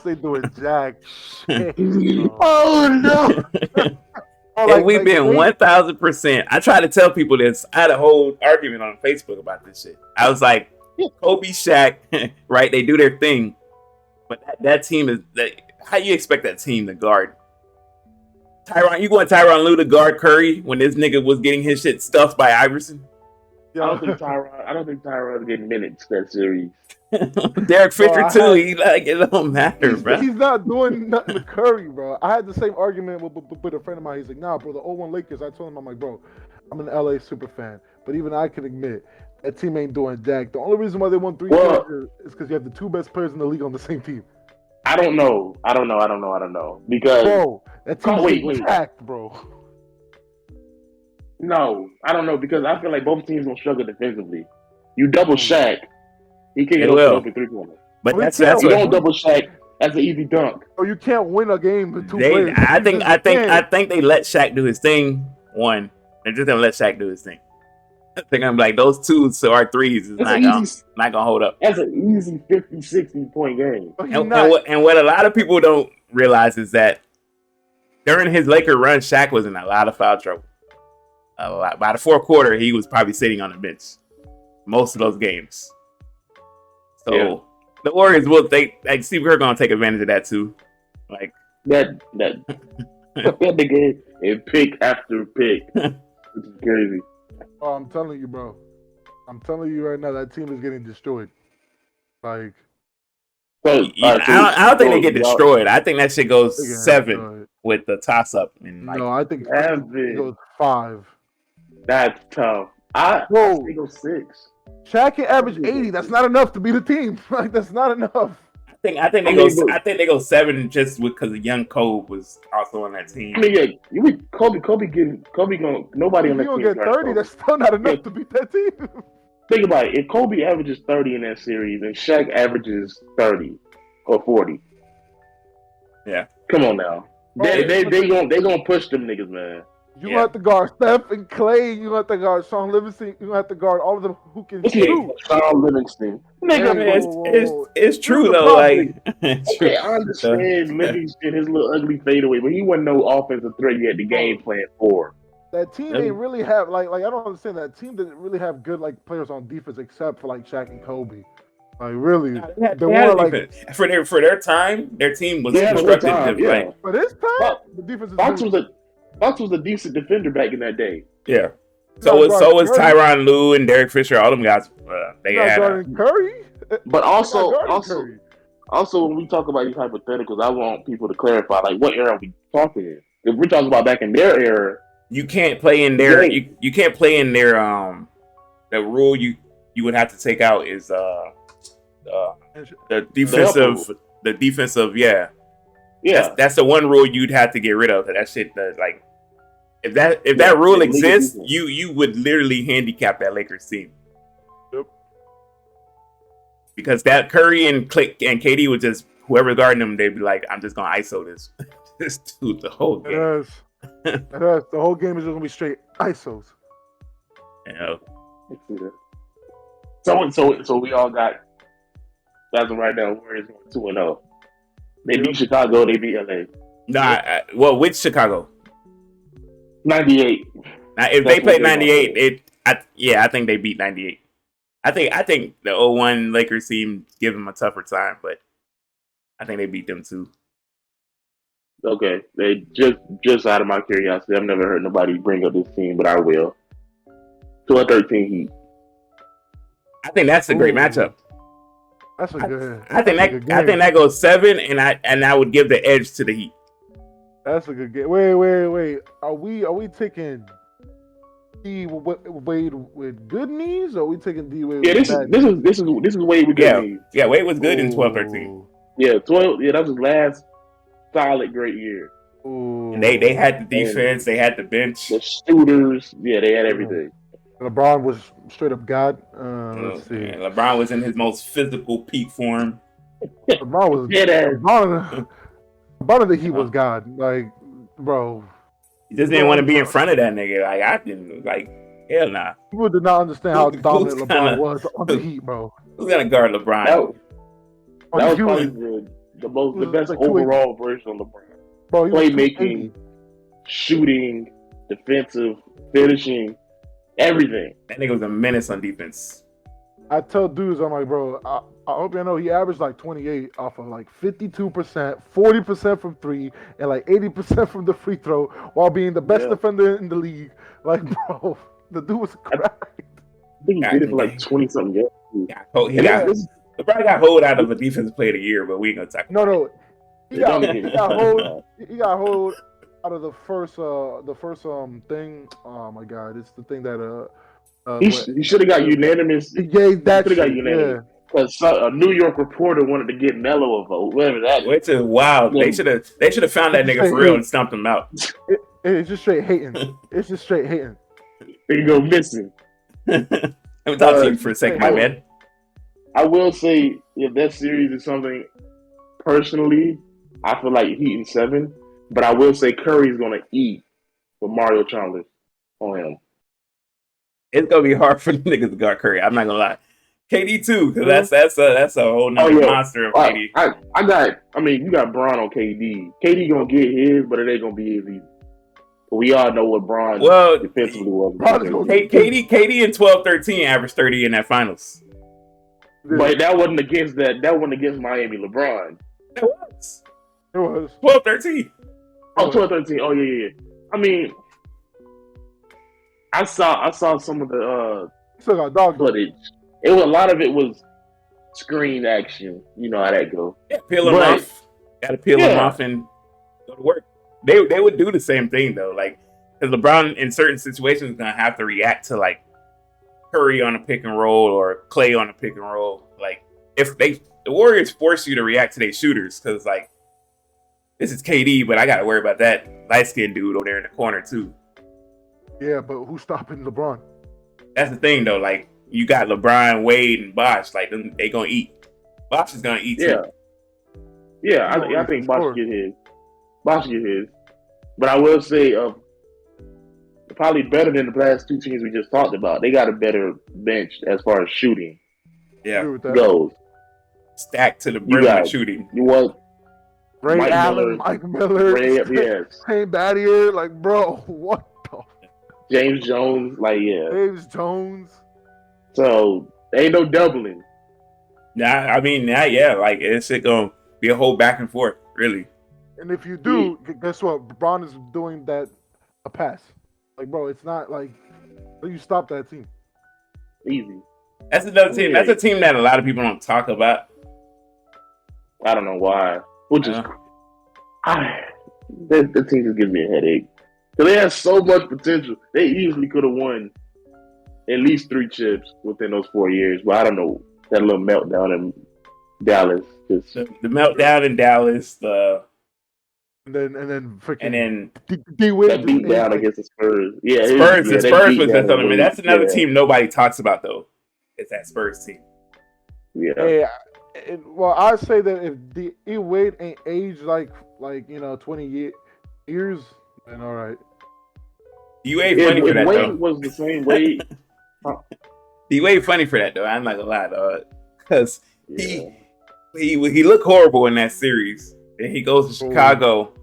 ain't doing jack shit. Oh no! And we been 1,000%. I try to tell people this. I had a whole argument on Facebook about this shit. I was like, Kobe, Shaq, right? They do their thing, but that team is that. How you expect that team to guard Tyronn? You want Tyronn Lue to guard Curry when this nigga was getting his shit stuffed by Iverson? I don't think Tyronn getting minutes that series. Derek Fisher too. It don't matter, bro. He's not doing nothing to Curry, bro. I had the same argument with a friend of mine. He's like, nah, bro, the 01 Lakers. I told him, I'm like, bro, I'm an LA super fan, but even I can admit that team ain't doing jack. The only reason why they won 3 is because you have the 2 best players in the league on the same team. I don't know. Because bro, that team is jacked, bro. No, I don't know because I feel like both teams gonna struggle defensively. You double Shaq, he can't get open 3-pointer. But that's you don't double Shaq. That's an easy dunk. Oh, you can't win a game with 2 players. I think they let Shaq do his thing. One, they're just gonna let Shaq do his thing. I think I'm like those 2s or 3s is not gonna hold up. That's an easy 50, 60 point game. And what a lot of people don't realize is that during his Laker run, Shaq was in a lot of foul trouble. A lot. By the 4th quarter, he was probably sitting on the bench most of those games. So the Warriors will Steve Kerr gonna take advantage of that too. Like that nigga and pick after pick, which is crazy. Oh, I'm telling you, bro. I'm telling you right now, that team is getting destroyed. Like, I don't think they get destroyed. I think that shit goes 7 with the toss up. No, I think it goes 5. That's tough. I think it goes 6. Shaq can average 80. That's not enough to beat a team. Like, that's not enough. I think they go 7 just because young Kobe was also on that team. I mean, yeah, Kobe going nobody on that team. You don't get 30. That's still not enough to beat that team. Think about it. If Kobe averages 30 in that series and Shaq averages 30 or 40, yeah, come on now. They gonna push them niggas, man. You gonna have to guard Steph and Clay. You gonna have to guard Sean Livingston. You gonna have to guard all of them who can shoot. Sean Livingston, nigga. It's true though. Like, okay, I understand Livingston, his little ugly fadeaway, but he wasn't no offensive threat you had the game plan for. That team didn't really have like I don't understand. That team didn't really have good like players on defense except for like Shaq and Kobe. Like really, they were like for their time, their team was constructed. Yeah. For this time, the defense is Fox was a decent defender back in that day. Yeah. So was Tyronn Lue and Derek Fisher. All them guys. They had Curry. But also when we talk about these hypotheticals, I want people to clarify like what era are we talking in? If we're talking about back in their era, you can't play in their you can't play in their the rule you would have to take out is the defensive yeah. That's the one rule you'd have to get rid of. That shit like if that rule exists, you would literally handicap that Lakers team. Yep. Because that Curry and KD would just whoever guarding them, they'd be like, I'm just gonna ISO this dude the whole game. The whole game is just gonna be straight ISOs. Yeah. So we all got as of right now Warriors going 2-0. They beat Chicago, they beat LA. Well, which Chicago? 98. Now, if they played 98, I think they beat 98. I think the 01 Lakers team give them a tougher time, but I think they beat them too. Okay, they just out of my curiosity, I've never heard nobody bring up this team, but I will. 12-13 Heat. I think that's a great matchup. That's a good. I think that goes 7, and I would give the edge to the Heat. That's a good game. Wait. Are we taking D Wade with good knees, or are we taking D Wade? Yeah, this is Wade with good knees. Yeah, Wade was good in 12-13. Yeah, 12. Yeah, that was his last solid great year. Ooh. And they had the defense, they had the bench, the shooters. Yeah, they had everything. LeBron was straight up God. Let's see. Man, LeBron was in his most physical peak form. LeBron was LeBron of the Heat was God. Like, bro. He just didn't want to be in front of that nigga. Like, I didn't, like, hell nah. People did not understand how dominant LeBron was on the Heat, bro. Who's gonna guard LeBron? That was probably the best like overall version of LeBron. Bro, playmaking, shooting, defensive, finishing, everything. That nigga was a menace on defense. I tell dudes, I'm like, bro, I hope you know he averaged like 28 off of like 52%, 40% from 3, and like 80% from the free throw while being the best defender in the league. Like, bro, the dude was cracked. I think he did it for like 20-something years. LeBron got hold out of a defensive player of the year, but we ain't gonna talk about No. He got hold out of the first thing. Oh my god, it's the thing that he should have got unanimous. He gave that. Should have got unanimous. Because a New York reporter wanted to get Melo a vote, whatever that is. Which is wild. They should have found that nigga for real and stumped him out. It's just straight hating. It's just straight hating. There you go, missing. Let me talk to you for a second, my man. I will say, if that series is something, personally, I feel like Heat in 7. But I will say Curry's going to eat with Mario Chalmers on him. It's going to be hard for the niggas to guard Curry. I'm not going to lie. KD too, because that's a whole nother monster of KD. You got Bron on KD. KD going to get his, but it ain't going to be his either. We all know what Bron defensively was. KD in 12-13 averaged 30 in that finals. But that wasn't against Miami LeBron. It was. 12-13. Oh, 12-13. Oh, yeah. I mean, I saw some of the footage. A lot of it was screen action. You know how that goes. Yeah, peel him off. Got to peel him off and go to work. They would do the same thing though, like because LeBron in certain situations is gonna have to react to like Curry on a pick and roll or Clay on a pick and roll. Like if the Warriors force you to react to their shooters, because like this is KD, but I got to worry about that light skinned dude over there in the corner too. Yeah, but who's stopping LeBron? That's the thing though. Like you got LeBron, Wade, and Bosh. Like they gonna eat. Bosh is gonna eat too. Yeah, I think Bosh get his. Basket is. But I will say, probably better than the last two teams we just talked about. They got a better bench as far as shooting Yeah, with that. goes. stacked to the You brim got with shooting. you want Ray Mike Allen, Miller, Mike Miller, Ray, yes, Shane Battier, like, bro, what the? James Jones, like yeah. James Jones. So ain't no doubling. Nah, I mean, yeah, like it's gonna be a whole back and forth, really. And if you do, guess what? Braun is doing that a pass. Like, bro, it's not like you stop that team. Easy. That's another team. That's a team that a lot of people don't talk about. I don't know why. Which is the team just gives me a headache. Because they have so much potential. They easily could have won at least 3 chips within those 4 years. But I don't know. That little meltdown in Dallas. Just the meltdown in Dallas, and then freaking and then D Wade that beat down against the Spurs. Yeah, Spurs. The that Spurs beat was down something. was- That's another yeah. team nobody talks about though. It's that Spurs team. Yeah. Hey, well, I say that if D Wade ain't aged like 20 years, then all right. D Wade funny for that Wade though. was the same Wade. D Wade funny for that though. I'm not gonna lie, dog, because Yeah. he looked horrible in that series. Then he goes to Chicago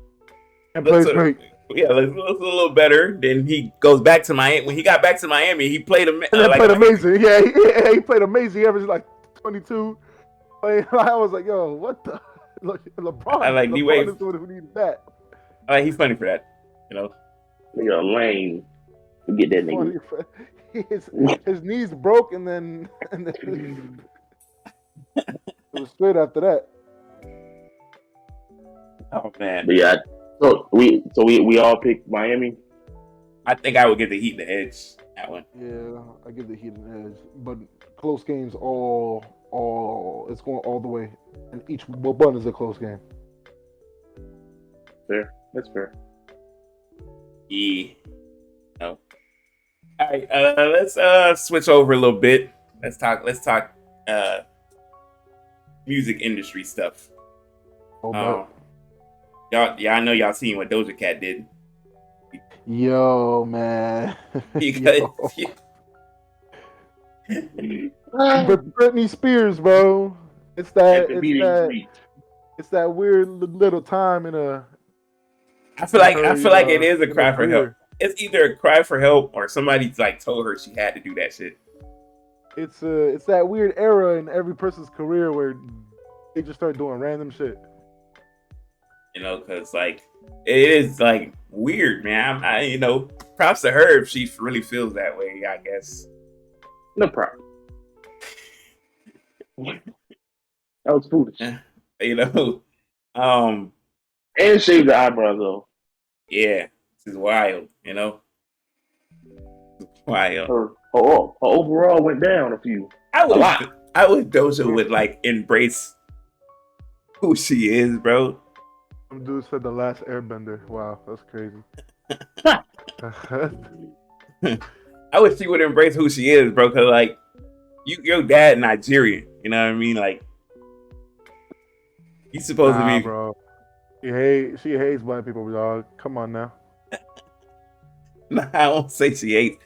And plays great. Yeah, looks a little better. Then he goes back to Miami. When he got back to Miami, he played played amazing. Yeah, he played amazing. He averaged like 22. I was like, yo, what the? Look, LeBron. I like LeBron D-Wade. is the one who needed that. He's funny for that, you know. Nigga lame. Forget that nigga. His knees broke and then it was straight after that. Oh man. But yeah, so we all picked Miami. I think I would get the Heat the edge that one. Yeah, I give the Heat an edge, but close games all it's going all the way, and each one is a close game. Fair, that's fair. Yeah. No. All right. Let's switch over a little bit. Let's talk music industry stuff. Oh, Y'all, I know y'all seen what Doja Cat did. yo, man. Britney Spears, bro. It's that weird little time in a. I feel like it is a cry for help. It's either a cry for help or somebody's like told her she had to do that shit. It's that weird era in every person's career where they just start doing random shit. You know, because like it is like weird, man. I props to her if she really feels that way. I guess. No problem. That was foolish. And shave the eyebrows though. Yeah, this is wild. Wild. Her overall went down a few. I wish Doja would like embrace who she is, bro. Some dude said the last Airbender. Wow, that's crazy. I wish she would embrace who she is, bro. Cause like, your dad Nigerian. You know what I mean? Like, you supposed to be, bro. She hates black people, dog. Come on now. Nah, I won't say she hates.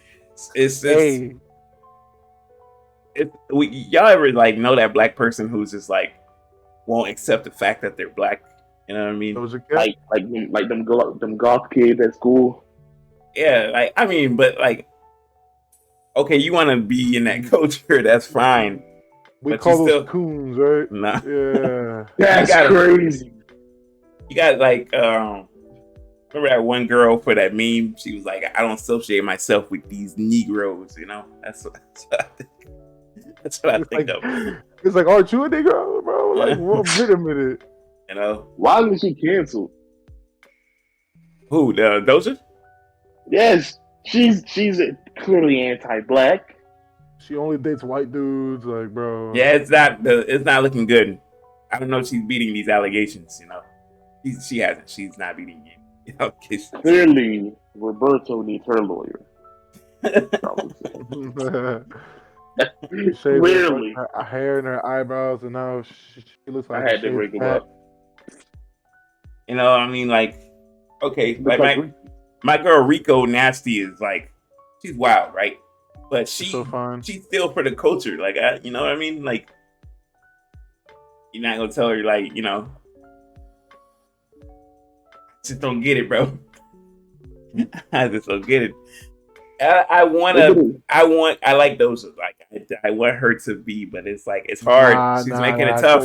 Y'all ever like know that black person who's just like won't accept the fact that they're black? You know what I mean? Like them goth kids at school. Yeah, like I mean, but like, okay, you want to be in that culture, that's fine. We call those coons, right? Nah. Yeah. That's crazy. You got like, remember that one girl for that meme? She was like, I don't associate myself with these Negroes, you know? That's what I think. That's what I think of. It's like, aren't you a Negro, bro? Like, wait a minute. You know? Why was she canceled? Who, Doja? Yes. She's clearly anti-black. She only dates white dudes, like, bro. Yeah, it's not looking good. I don't know if she's beating these allegations, you know. She hasn't. She's not beating you. Clearly, Roberto needs her lawyer. Clearly. Her hair and her eyebrows, and now she looks like I had to break him up. You know, I mean, like, Okay, Looks like Ricky. my girl Rico Nasty is like, she's wild, right? But She's so fine. she's still for the culture. Like, you know what I mean? Like, you're not gonna tell her like, you know, just don't get it, bro. I just don't get it. I like Doja. Like, I want her to be, but it's like it's hard. She's making it tough.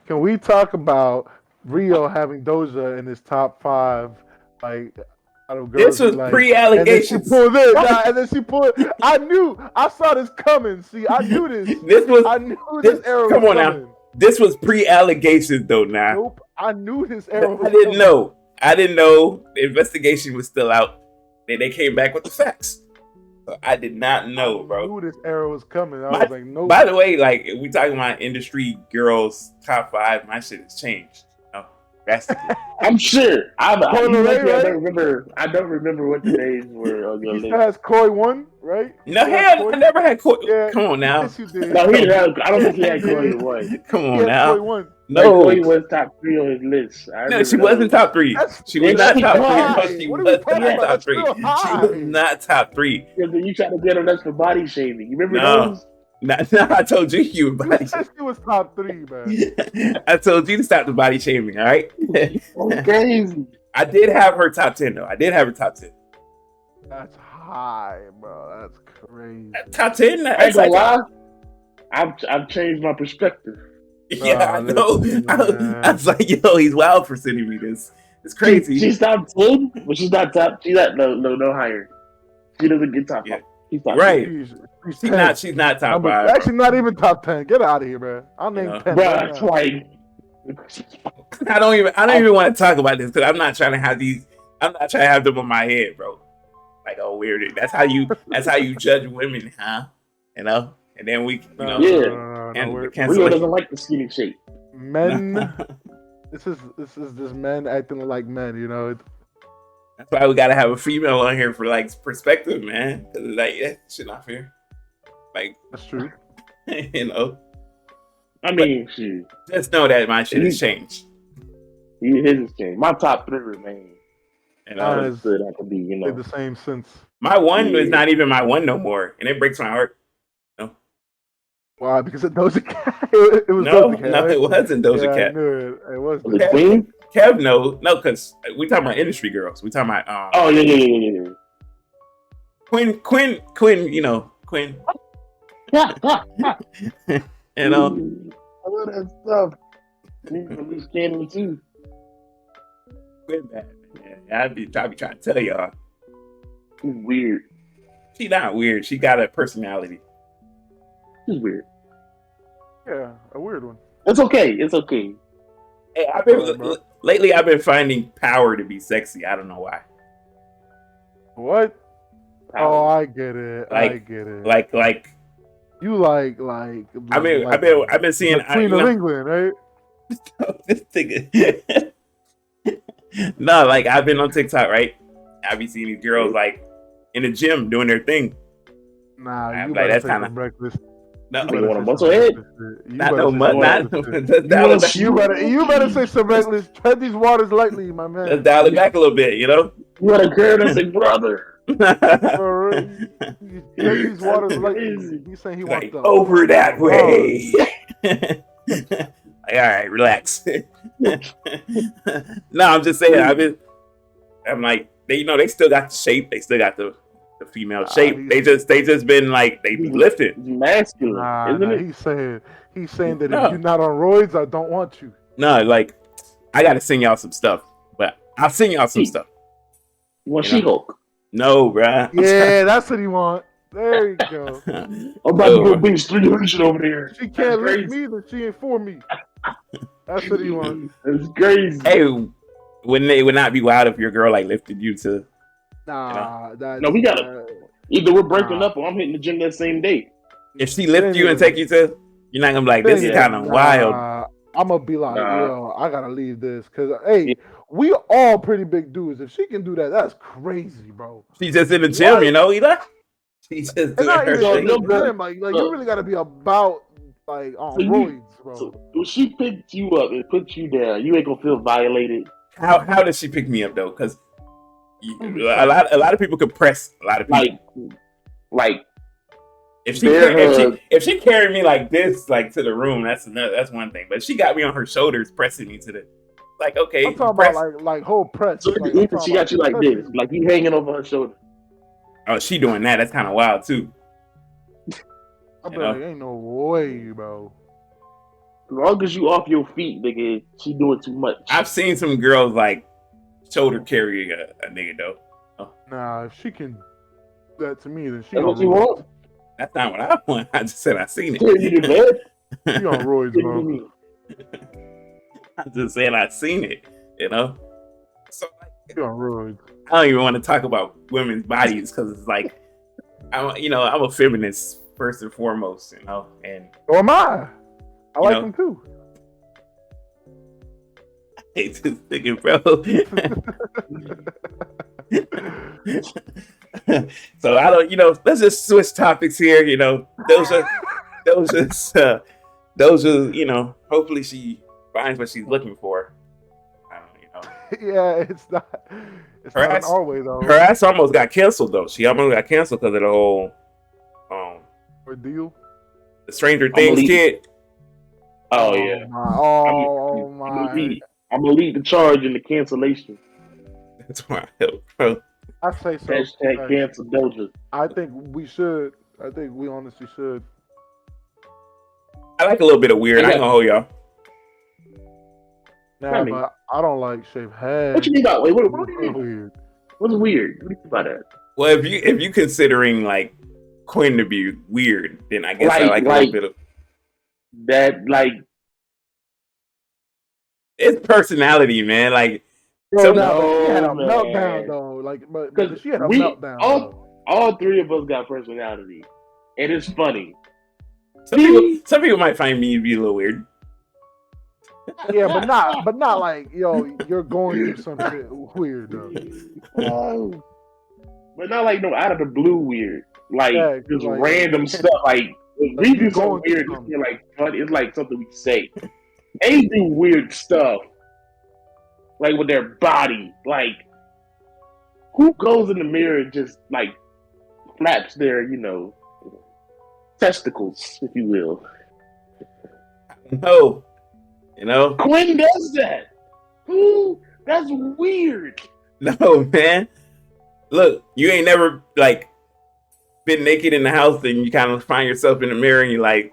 Can we talk about Rio having Doja in his top 5? Like, I don't This was pre-allegations. And then she pulled. I saw this coming. See, I knew this. I knew this era come was on coming. now. This was pre-allegations, though. Now, Nope. I knew this era was I didn't coming. know. I didn't know the investigation was still out. Then they came back with the facts. So I did not know, bro. I knew this era was coming. I was like, nope. By the way, like, if we talking about industry girls top 5, my shit has changed. You know, drastically. I'm sure. I don't right? remember. I don't remember what the names were on your He list. still has Koi 1, right? No, hell, I never had Koi. Yeah. Come on now. Yes, you did. No, he didn't have, I don't think he had Koi 1. Come He on had now. Koi 1. No, Koi was top 3 on his list. no, she wasn't top 3. She was not top 3. She What are was we talking not about? top 3. That's still She high. was not top 3. You tried to get on us for body shaming. You remember No. those? No, I told you were You body said she was top 3, man. shaming. I told you to stop the body shaming, all right? That's crazy. I did have her top 10, though. I did have her top 10. That's high, bro. That's crazy. Top 10? I ain't gonna lie. I've changed my perspective. Yeah, I know. listen, I was like, yo, he's wild for sending me this. It's crazy. She's top 10, but she's not top. She's not no higher. She doesn't get top 5. Yeah. She's top Right. 10. She's not top 5. Actually, not even top 10. Get out of here, man. I'll name 10. Bro, right it's now. like I don't even want to talk about this because I'm not trying to have these. I'm not trying to have them on my head, bro. Like, oh, weird. That's how you judge women, huh? You know. And then we, you know, Yeah. Rio doesn't like the skinny shape. Men. This is just men acting like men. You know. That's why we gotta have a female on here for like perspective, man. Because like that shit not fair. Like, That's true. you know. I mean, shit. Just know that my shit has changed. His has changed. My top 3 remain. And It's Good, I could be, you know. the same since. my one is not even my one no more, and it breaks my heart. Why? Because it Doja Cat. It was No, Doja Cat. no, right? it wasn't Doja Yeah, I Cat. knew it. It was. The Queen? Kev, no, because we talking about industry girls. We talking about Oh yeah. Quinn, you know, Quinn. You know, I love that stuff. We scanning too. Quinn bad, man. I be trying to tell y'all. She's weird. She not weird. She got a personality. She's weird. Yeah, a weird one. It's okay. It's okay. Hey, lately I've been finding power to be sexy. I don't know why. What? Oh, I get it. I Like- get it. Like You like. I've been seeing the Queen of England, right? this thing. No, like I've been on TikTok, right? I be seeing these girls like in the gym doing their thing. Nah, I'm you like, better that's say kinda- some breakfast. No, You want a muscle head? not no mud. You better say some reckless. Tread these waters lightly, my man. Let's dial it back a little bit, you know. You want a girl that's like brother? For real. You tread these waters lightly. He's saying he wants Like the over that way. Like, all right, relax. No, I'm just saying. I'm like, they still got the shape. They still got the female shape. They just been like they be lifted. He's masculine, isn't it? He's saying that No. if you're not on roids, I don't want you. No, like I gotta sing y'all some stuff, but I'll sing y'all some stuff. You want You know? She-Hulk? No, bruh. Yeah, that's what he want. There you go. I'm about to go bench 300 over there. She can't That's lift me, then she ain't for me. That's what he wants. It's crazy. Hey, wouldn't it would not be wild if your girl like lifted you to? Nah, that's, No, we gotta- Either we're breaking up or I'm hitting the gym that same day. If she lift you and take you to, you're not gonna be like, this is kind of wild. I'm gonna be like, Nah. yo, I gotta leave this because hey, we all pretty big dudes. If she can do that, that's crazy, bro. She's just in the gym, What? you know, Eli. She's just And doing not her even thing. in the gym, like you really gotta be about like on So you- roids, bro. So when she picked you up and put you down, you ain't gonna feel violated. How does she pick me up though? Because Don't be a lot of people could press a lot of people. Like if she carried me like this, like to the room, that's one thing. But she got me on her shoulders, pressing me to the, like, okay, I'm talking press. about like whole press. So Like, she got you like this, like you hanging over her shoulder. Oh, she doing that? That's kind of wild too. I'm like, ain't no way, bro. As long as you off your feet, nigga, she doing too much. I've seen some girls like shoulder carry a nigga though. Oh. Nah, if she can do that to me, then she That's what you want. That's not what I want. I just said I seen it. She on roids, bro. I'm just saying I seen it. You know. So She on roids. I don't even want to talk about women's bodies because it's like, I'm a feminist first and foremost, you know, and So am I. I like them too. I hate this nigga, bro. So I don't, let's just switch topics here. Those are, hopefully she finds what she's looking for. Yeah, it's not in our way though. Her ass almost got canceled though. She almost got canceled because of the whole ordeal. The Stranger Things kid. Oh yeah. Oh my. I'm gonna lead the charge in the cancellation. That's why I help, bro. I say so. Hashtag cancel Doja. I think we should. I think we honestly should. I like a little bit of weird. I ain't gonna hold y'all. Nah, but I don't like shaved head. What you mean about? Wait, what do you mean? Weird. What's weird? What do you mean by that? Well, if you considering like Quinn to be weird, then I guess I like a little bit of that. Like it's personality, man. Like she had a meltdown though. Like, but she had a meltdown. All three of us got personality, and it's funny. Some people might find me to be a little weird. Yeah, but not like you're going through something weird though. But not like no out of the blue weird, like just like, random stuff. Like we do something weird, it's like funny. It's like something we say. They do weird stuff, like with their body. Like who goes in the mirror and just like flaps their testicles, if you will. No. Quinn does that. Who? That's weird. No, man. Look, you ain't never like been naked in the house and you kind of find yourself in the mirror and you're like,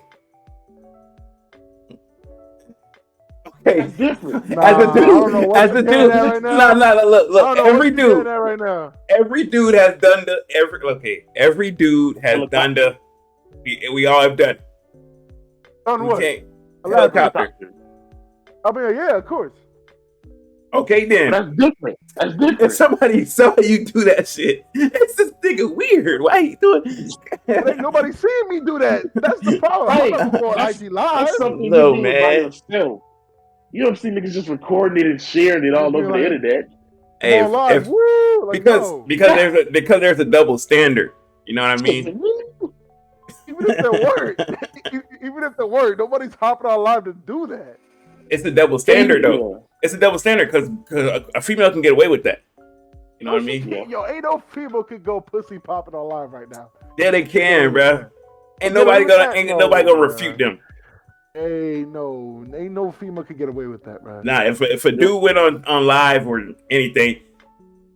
okay. That's different. As a dude, look. Every dude has done every dude has done the. We all have done. On what? Helicopter. I mean, yeah, of course. Okay, then. That's different. If somebody saw you do that shit, it's this nigga weird. Why you doing? Ain't nobody seeing me do that. That's the problem. Right. I'm not going IG Live. That's something no, you do man. by yourself. You don't see niggas just recording it and sharing it all over the internet. Hey, because there's a double standard. You know what I mean? Even if they work, nobody's hopping on live to do that. It's a double standard, though. It's a double standard because a female can get away with that. You know what I mean? Yo, ain't no female could go pussy popping on live right now. Yeah, they can, bro. Ain't nobody gonna refute them. Ain't no female could get away with that, bro. Nah, if a dude went on live or anything,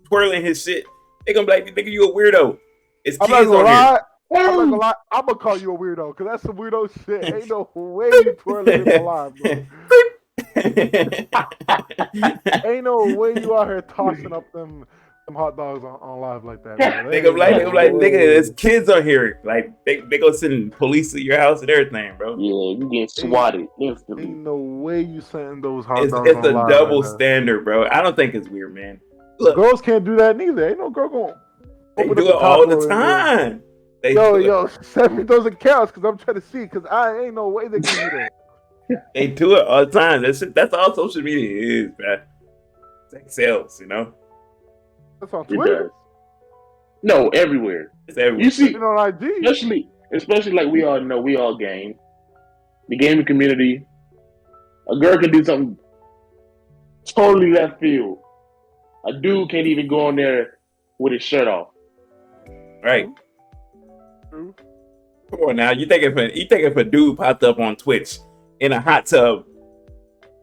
twirling his shit, they gonna be like, "Nigga, you a weirdo." It's kids on here. I'm not gonna lie. I'm gonna call you a weirdo because that's some weirdo shit. Ain't no way you twirling in live, bro. Ain't no way you out here tossing up them hot dogs on live like that. They gonna be like, nigga, there's kids on here. Like they gonna send police to your house and everything, bro. Yeah, you getting swatted instantly. Ain't no way you sending those hot dogs. It's a double standard, bro. I don't think it's weird, man. Look, girls can't do that neither. Ain't no girl going. They do it all the time. Yo, send me those accounts because I'm trying to see because I ain't no way they can do that. They do it all the time. That's all social media is, man. Sex sells, That's on Twitter. No, everywhere. It's everywhere. You see, on IG. Especially like we all know, we all game. The gaming community. A girl can do something Totally left field. A dude can't even go on there with his shirt off. Right. True. Come on now. You think if a dude popped up on Twitch in a hot tub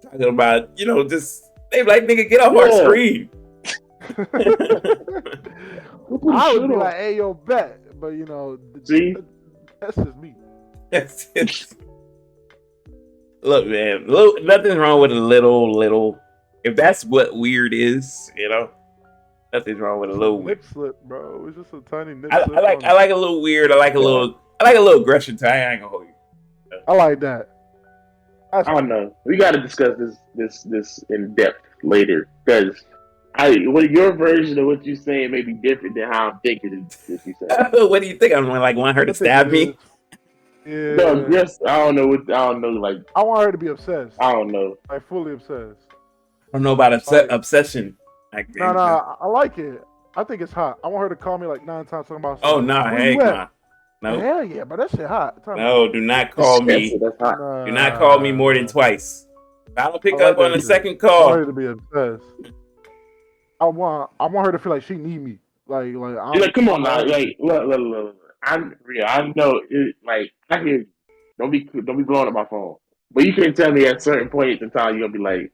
talking about, just they be like, nigga, get off our screen. I would be like, hey, yo, bet. But, See? that's just me. Look, man, nothing's wrong with a little. If that's what weird is, nothing's wrong with a little weird. Nip slip, bro. It's just a tiny nip I slip. like a little weird. I like a little aggression. I ain't gonna hold you. I like that. I don't know. We got to discuss this in depth later because your version of what you saying may be different than how I'm thinking what you saying. What do you think? I'm like want her to stab me? Yeah. No, yes. I don't know. Like, I want her to be obsessed. I don't know. Like fully obsessed. I don't know about obsession. Like, No, I like it. I think it's hot. I want her to call me like 9 times talking about. Oh no, heck nah. No. Hell yeah, but that shit hot. No, do not call me. That's hot. Do not call me more than twice. I don't pick up on the second call. I want her to be obsessed. I want her to feel like she need me. Like come on now. Like, look. I'm real. I know. Like, I hear you. Don't be blowing up my phone. But you can tell me at certain points in time you're gonna be like,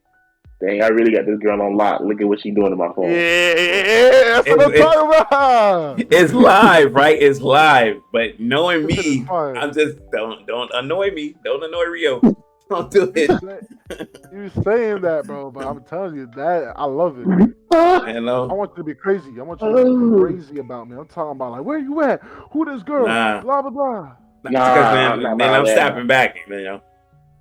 dang, I really got this girl on lock. Look at what she's doing to my phone. Yeah, that's what I'm talking about. It's live, right? It's live. But knowing me, I'm just don't annoy me. Don't annoy Rio. Don't do it. You saying that, bro? But I'm telling you that I love it. I want you to be crazy. I want you to be crazy about me. I'm talking about like, where you at? Who this girl? Nah. Blah blah blah. Then I'm snapping back.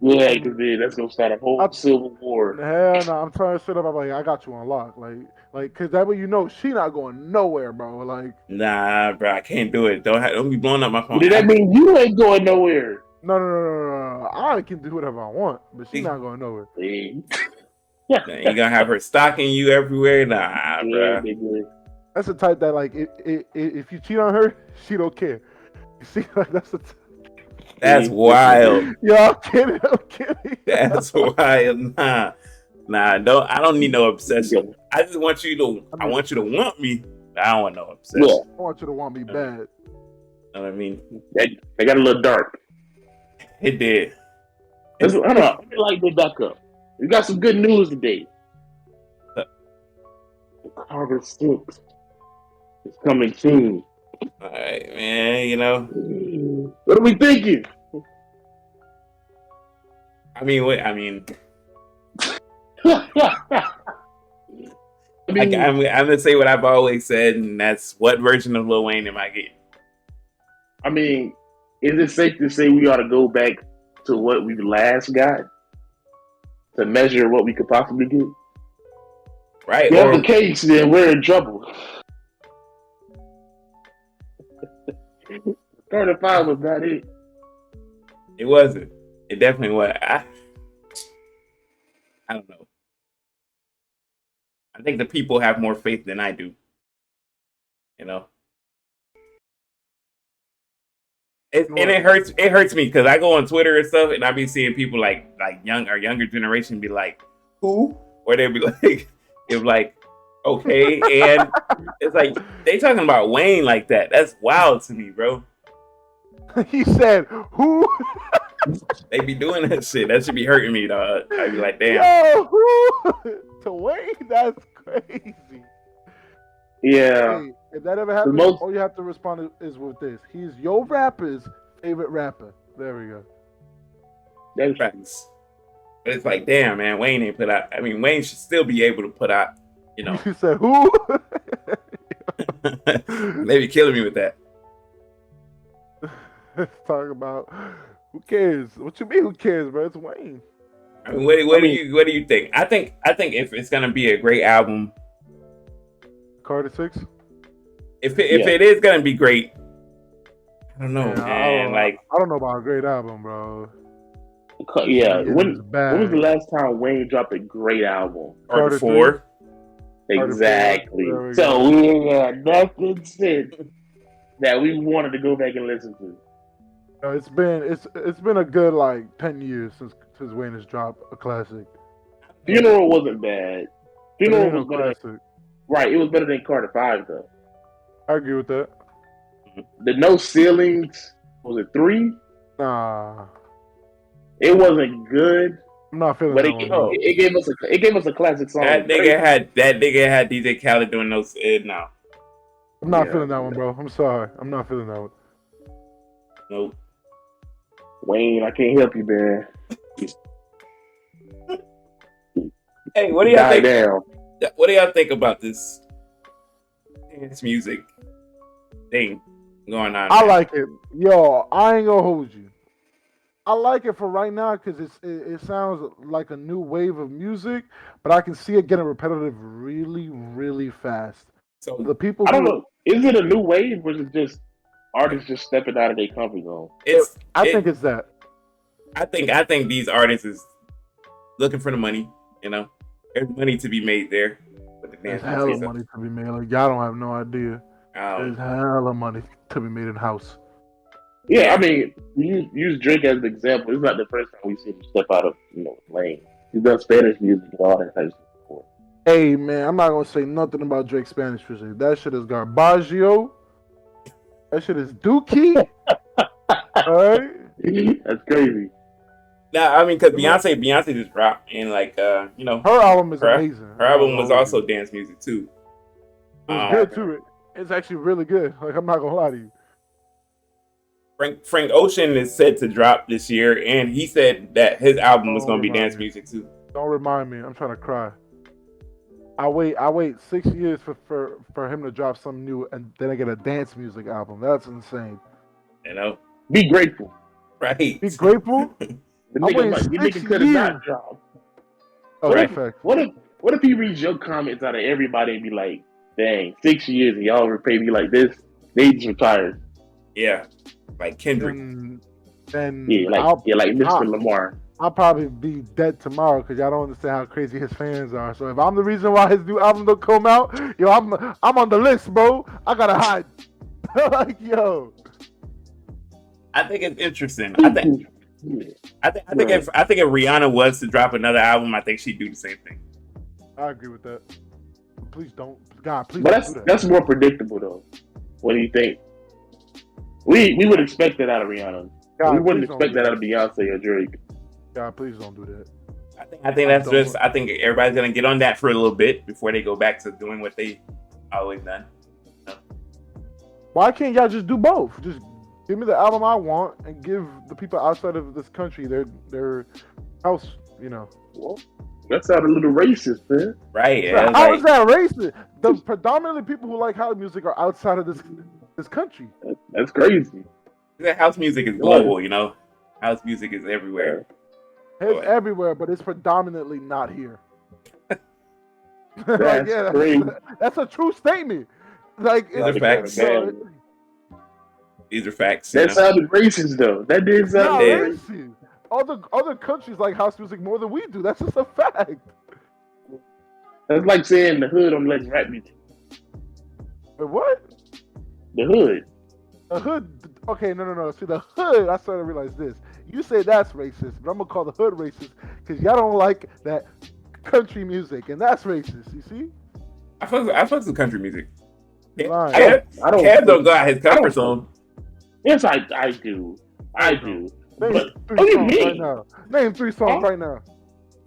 Yeah, because that's gonna start a whole civil war. Hell no, I'm trying to sit up. I'm like, I got you on lock, like, cause that way she not going nowhere, bro. Like, nah, bro, I can't do it. Don't be blowing up my phone. Did that mean you ain't going nowhere? No. I can do whatever I want, but she's not going nowhere. You gonna have her stalking you everywhere? Nah, bro. That's the type that like, if you cheat on her, she don't care. You see, like that's the. That's wild. Yo, I'm kidding. That's wild. Nah. I don't need no obsession. I just want you to. I want you to want me. I don't want no obsession. Yeah. I want you to want me bad. You know what I mean? They got a little dark. It did. I don't know. Let me light this back up. We got some good news today. The Carter 6 is coming soon. All right, man. What are we thinking? I mean, I'm gonna say what I've always said, and that's what version of Lil Wayne am I getting? I mean, is it safe to say we ought to go back to what we last got to measure what we could possibly get? Right. If that's the case, then we're in trouble. 35 was not it. It wasn't. It definitely was. I don't know. I think the people have more faith than I do. And it hurts. It hurts me because I go on Twitter and stuff, and I be seeing people like younger generation be like, "Who?" Or they be like, "Okay," and it's like they talking about Wayne like that. That's wild to me, bro. He said, "Who?" They be doing that shit. That should be hurting me, dog. I be like, damn. Yo, who? To Wayne, that's crazy. Yeah. Hey, if that ever happens, all you have to respond is with this. He's your rapper's favorite rapper. There we go. That's facts. But it's like, damn, man, Wayne ain't put out. I mean, Wayne should still be able to put out, You said who? Maybe killing me with that. Let's talk about who cares? What you mean? Who cares, bro? It's Wayne. I mean, what do you think? I think if it's gonna be a great album, Carter 6. If it is gonna be great, I don't know, man. I don't know about a great album, bro. Yeah, when was the last time Wayne dropped a great album? Carter 4. Exactly. So we had nothing since that we wanted to go back and listen to. It's been a good like 10 years since Wayne has dropped a classic. Funeral wasn't bad. Funeral was better. Classic. Right, it was better than Carter 5 though. I agree with that. The No Ceilings was it 3? Nah, It wasn't good, I'm not feeling but that one. No. it gave us a classic song. That nigga had DJ Khaled doing no. No, I'm not Yeah. feeling that one, bro. I'm sorry. I'm not feeling that one. nope. Wayne, I can't help you, man. Hey, what do y'all think? Down. What do y'all think about this dance music thing going on? I like it. Yo, I ain't gonna hold you. I like it for right now because it sounds like a new wave of music, but I can see it getting repetitive really, really fast. So The people I don't who know. Is it a new wave or is it just artists just stepping out of their comfort zone? I think it's that. I think these artists is looking for the money. You know, there's money to be made there. With the There's dance hella music. money to be made. Like y'all don't have no idea. There's hella money to be made in house. Yeah, I mean, use Drake as an example. It's not the first time we've seen him step out of lane. He's done Spanish music and all that type of stuff before. Hey man, I'm not gonna say nothing about Drake's Spanish music. That shit is Garbaggio. That shit is Dookie. Alright? That's crazy. Nah, I mean, because Beyonce just dropped, and like, her album is amazing. Her album was also dance music too. It was good too. It's actually really good. Like I'm not gonna lie to you. Frank Ocean is set to drop this year, and he said that his album was going to be dance music too. Don't remind me. I'm trying to cry. I wait 6 years for him to drop something new, and then I get a dance music album. That's insane. You know, be grateful. Right? Be grateful. The nigga could have not dropped. Oh, what if he reads your comments out of everybody and be like, "Dang, 6 years and y'all repay me like this? They just retired." Yeah, like Kendrick. Then like Mr. Lamar. I'll probably be dead tomorrow because y'all don't understand how crazy his fans are. So if I'm the reason why his new album don't come out, yo, I'm on the list, bro. I gotta hide. Like, yo. I think it's interesting. I think if Rihanna was to drop another album, I think she'd do the same thing. I agree with that. Please don't, God, please. But don't do that. That's more predictable though. What do you think? We would expect that out of Rihanna. God, we wouldn't expect that out of Beyonce or Drake. God, please don't do that. I think that's just. I think everybody's gonna get on that for a little bit before they go back to doing what they always done. So. Why can't y'all just do both? Just give me the album I want and give the people outside of this country their house. You know. Well, that sounded a little racist, man. Right? Yeah, how is that racist? The predominantly people who like house music are outside of this country. That's crazy. House music is global, you know. House music is everywhere. It's everywhere, but it's predominantly not here. That's crazy. That's a true statement. Like, these are facts. These are facts. That sounded racist, though. That did sound racist. Other countries like house music more than we do. That's just a fact. That's like saying the hood on Let's Rap music. Wait, what? The hood. The hood. Okay, no. See, the hood. I started to realize this. You say that's racist, but I'm gonna call the hood racist because y'all don't like that country music, and that's racist. You see? I fuck with country music. I don't go out his comfort zone. Yes, I do. I do. Name 3 songs right now. Name 3 songs right now.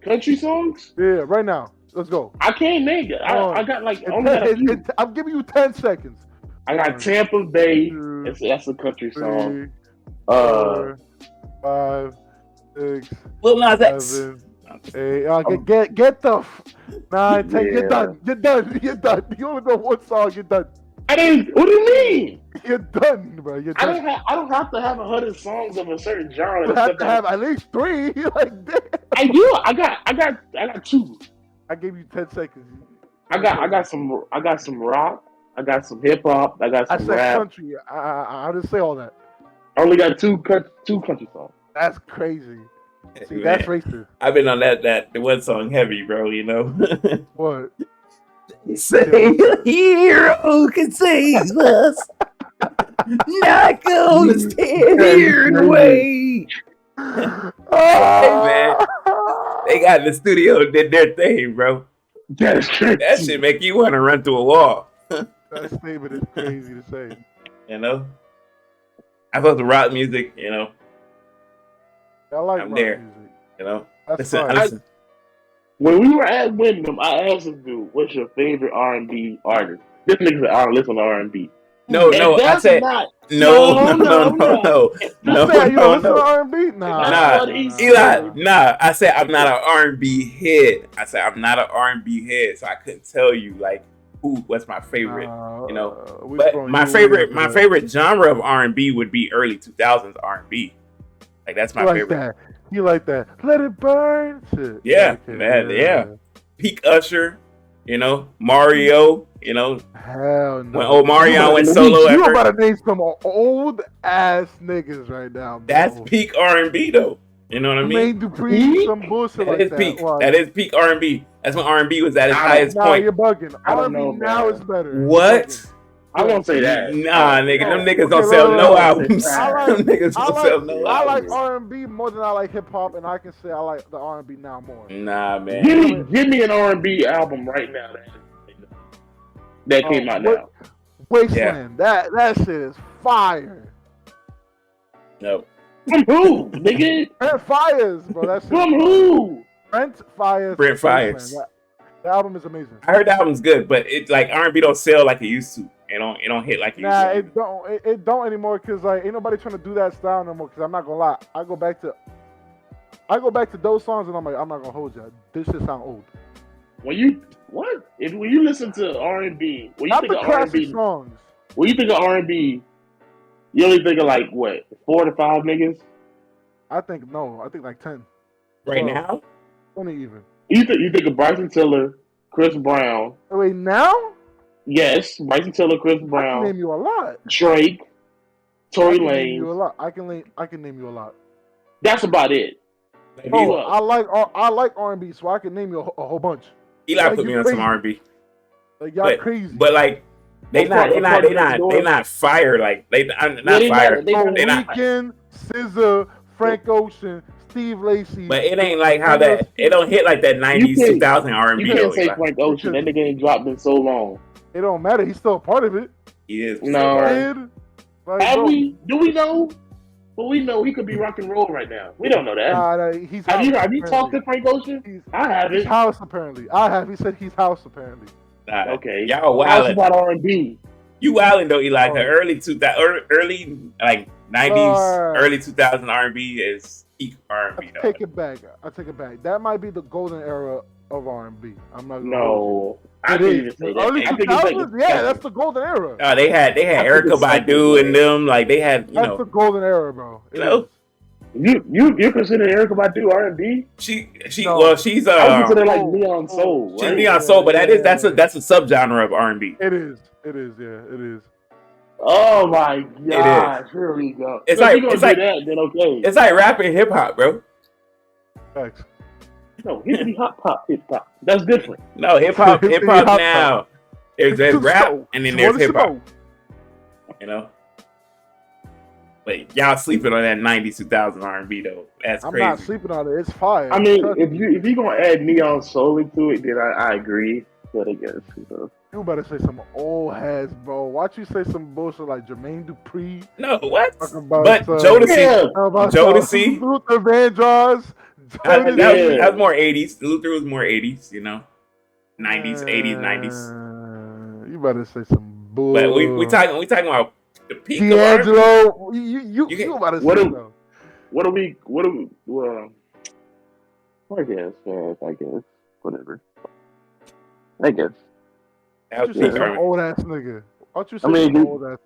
Country songs? Yeah, right now. Let's go. I can't name it. I got like only got a few. I'm giving you 10 seconds. I got Tampa Bay. That's a country song. 4, 5, 6, Lil Nas X. 7, 8. Get the 9, 10. You're done. You're done. You only know one song. You're done. I didn't. What do you mean? You're done, bro. You're done. I don't have to have 100 songs of a certain genre. You have to have at least 3. Like that. I do. I got 2. I gave you 10 seconds. I got some rock. I got some hip hop. I got some rap. Country. I didn't say all that. I only got two country songs. That's crazy. See, Man, that's racist. I've been on the one song heavy, bro. You know. What? Say a hero can save us. Not gonna stand here and wait. Hey, man. They got in the studio and did their thing, bro. That's crazy. That shit make you want to run through a wall. That statement is crazy to say. You know, I love the rock music. You know, I like I'm rock there. music. You know, That's listen, fine. listen. When we were at Wyndham, I asked this dude, "What's your favorite R&B artist?" This nigga said, "I don't listen to R&B." No, If I that's said not no, no, no, no, no, no. no, If You no, that's, say you no, don't listen to no. R&B? Nah, that's Nah, what he Eli, said. nah. I said I'm not an R&B head. I said I'm not an R&B head, so I couldn't tell you like what's my favorite. You know, but my favorite genre of R&B would be early 2000s R&B. Like that's my favorite. That. You like that? Let it burn. Shit. Yeah, Okay, man. Yeah. Peak Usher. You know, Mario. You know, hell no. when Omarion went solo. You about to name some old ass niggas right now, bro. That's peak R&B though. You know what I mean? Dupree, some bullshit like that. Peak. Well, That is peak R&B. That's when R&B was at its highest point. You're bugging. I don't R&B know, now man. is better. What? I won't say that. Nah, nigga, them niggas Okay, don't sell no albums. I Them niggas don't sell no I like albums. R&B more than I like hip hop, and I can say I like the R&B now more. Nah, man. Give me an R&B album right now that came out now. Wasteland. Yeah. That shit is fire. No. From who, nigga? Brent Fires, bro. That shit From who? Brent Fires. Brent Fires. The album is amazing. I heard the album's good, but it's like R&B don't sell like it used to. It don't hit like it used to. It don't anymore because like ain't nobody trying to do that style no more. Because I'm not gonna lie, I go back to those songs and I'm like, I'm not gonna hold you. This shit sound old. When you listen to R&B, when you think of R&B songs, when you think of R&B, you only think of like what 4 to 5 niggas. I think like 10. Right now, 20 even. You think of Bryson Tiller, Chris Brown. Wait, now? Yes, Bryson Tiller, Chris Brown. I can name you a lot. Drake, Tory Lanez. I can name you a lot. That's about it. Oh, I like R&B, so I can name you a whole bunch. Eli put me on some R&B. Like y'all crazy. But like they not fire. Like they not fire. They not Weeknd, SZA, Frank Ocean, Steve Lacy. But it ain't like how that it don't hit like that 90s 2000 R&B. You can't say Frank Ocean. That nigga ain't dropped in so long. It don't matter. He's still a part of it. He is. No. Do we know? But we know he could be rock and roll right now. We don't know that. Have you talked to Frank Ocean? I haven't. He's house apparently. I have. He said he's house apparently. Okay. Y'all wildin'. House about R&B. You wildin' though, Eli. The early like 90s, early 2000 R&B is peak R&B. I take it back. That might be the golden era of R&B. I'm not. No. I didn't even say that. Early 2000s? Yeah, that's the golden era. Oh, they had Erykah Badu and them. Like they had, that's the golden era, bro. You consider Erykah Badu R&B? She's I consider like Neon Soul. She's Neon Soul, but that's a subgenre of R&B. It is. Oh my god! Here we go. It's it's like rapping hip hop, bro. Thanks. No, hip hop. That's different. No, hip hop now. There's rap and then there's hip hop. You know. But y'all sleeping on that 90s 2000 R&B though. That's crazy. I'm not sleeping on it. It's fire. I mean, if you gonna add Neon Soul into it, then I agree. But I guess you better say some old heads, bro. Watch you say some bullshit like Jermaine Dupri. No, what? But Jodeci. Luther Vandross. That was more 80s. Luther was more 80s, you know. 90s, 80s, 90s. You better say some bull. But we talking about the peak D'Angelo. You about to say though. What do we well I guess, whatever. I guess. Why don't you say some old ass nigga? Why don't you say some old ass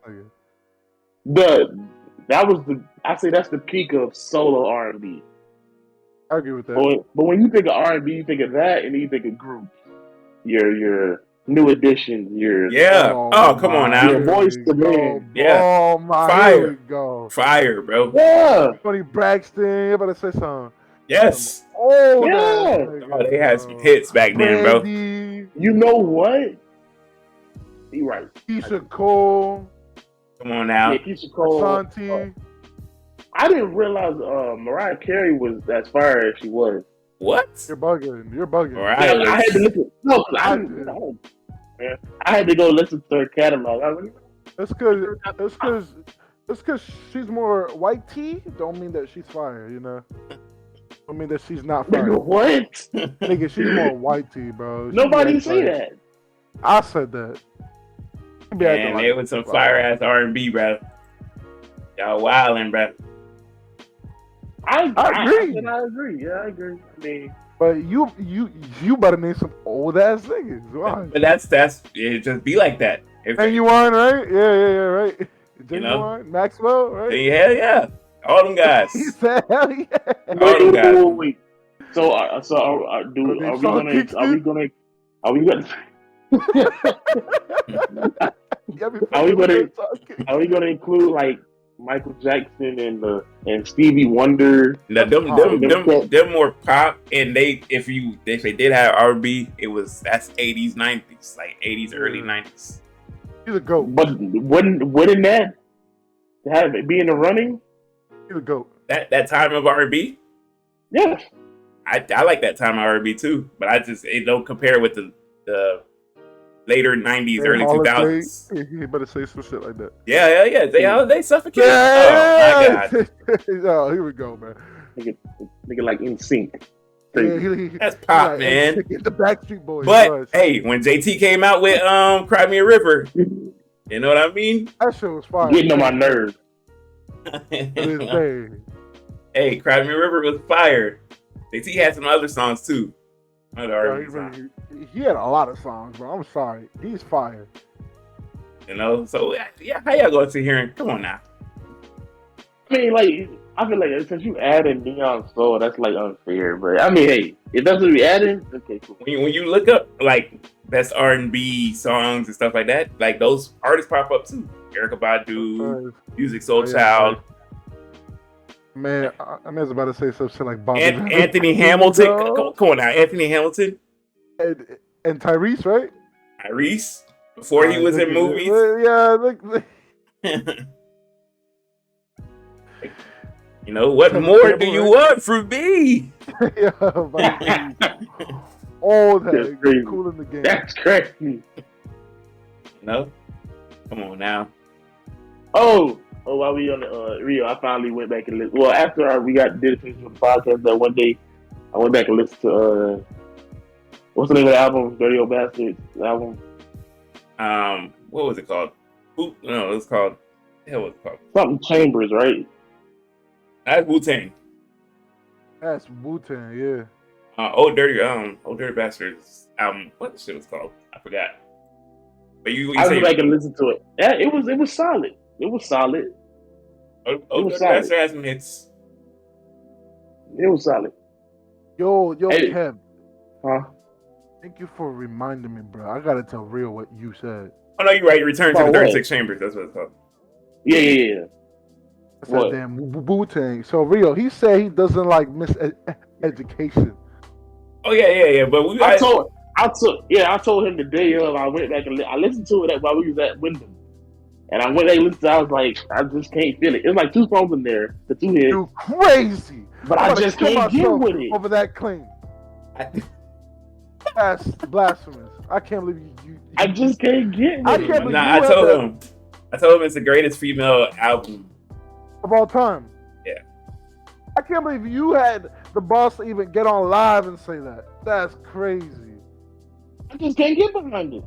nigga? I say that's the peak of solo R&B. I agree with that. But when you think of R&B, you think of that, and then you think of groups. Your New Edition. Come on now. Your Voice to Man. Yeah. Oh my. Fire. Here we go. Fire, bro. Yeah. Tony Braxton. You better say something. Yes. They had some hits back then, bro. You know what? You right. Keisha Cole. Come on now. Yeah, Keisha Cole. Ashanti. I didn't realize Mariah Carey was as fire as she was. What? You're bugging. You're bugging. All right, Yeah, I had to let's- listen. No, 'cause I I did. didn't. Man, I had to go listen to her catalog. I was like, It's cause she's more white tea. Don't mean that she's fire, you know. Don't mean that she's not fire. nigga, what? Nigga, she's more white tea, bro. She Nobody be say acting that. like- I said that. She be acting Man, like- it was some fire ass R&B, bro. Y'all wildin', bro. I agree. I agree. Yeah, I agree. I mean, But you better name some old ass niggas. Why? But that's it. Just be like that. If Genuine, right? Yeah, right. You know? Genuine, Maxwell, right? hell yeah, all them guys. He said, hell yeah. All them guys. wait. So, are we gonna? Are we gonna include like Michael Jackson and Stevie Wonder? Now, them more pop, and if they did have R&B, that's 80s, 90s, like 80s, early 90s. He's a goat. But wouldn't that have it be in the running? He's a goat. That time of R&B, Yes. I like that time of R&B too, but it don't compare with the later 90s, early 2000s. You better say some shit like that. Yeah. They suffocate. Yeah. Oh my god. Oh, here we go, man. Nigga like in sync. That's pop, man. The Backstreet Boys. But hey, when JT came out with Cry Me a River, you know what I mean? That shit was fire. Getting on my nerves. Hey, Cry Me a River was fire. JT had some other songs too. He had a lot of songs, bro. I'm sorry. He's fire. You know, so yeah, how y'all going to hear him? Come on now. I mean, like, I feel like since you added Neon Soul, that's like unfair. But I mean, hey, if that's what we added, okay, cool. When you look up like best R&B songs and stuff like that, like those artists pop up too. Erykah Badu, Music Soul Child. Man, I was about to say some shit like Bob. Anthony Hamilton. Come on now, Anthony Hamilton. And Tyrese, right? Tyrese, before he was in movies. Yeah, look. You know, what more do you want from me? Yeah, all that cool in the game. That's crazy. You know? Come on now. Oh, while we on the Rio, I finally went back and listened. Well, after we did finish with the podcast that one day, I went back and listened to what's the name of the album? Dirty Old Bastards album. What was it called? No, it was called. The hell was it called? Something Chambers, right? That's Wu-Tang. That's Wu-Tang, yeah. Old Dirty Bastards album. What the shit was called? I forgot. But I went back and listened to it. Yeah, it was solid. It was solid. Old Dirty Bastards has some hits. It was solid. Yo, hey. Kev. Huh? Thank you for reminding me, bro. I gotta tell Real what you said. Oh no, you're right. Return to the 36 Chambers. That's what it's called. Yeah. I said, damn, Wu-Tang. So Rio, he said he doesn't like miseducation. Oh yeah. But I told him the day of. I went back and I listened to it while we was at Wyndham, and I went back and listened to it. I was like, I just can't feel it. It's like two songs in there, the two hits. You crazy, but I just can't get with it over that claim. That's blasphemous. I can't believe you. I just can't get with it. I told him it's the greatest female album of all time. Yeah. I can't believe you had the boss to even get on live and say that. That's crazy. I just can't get behind it.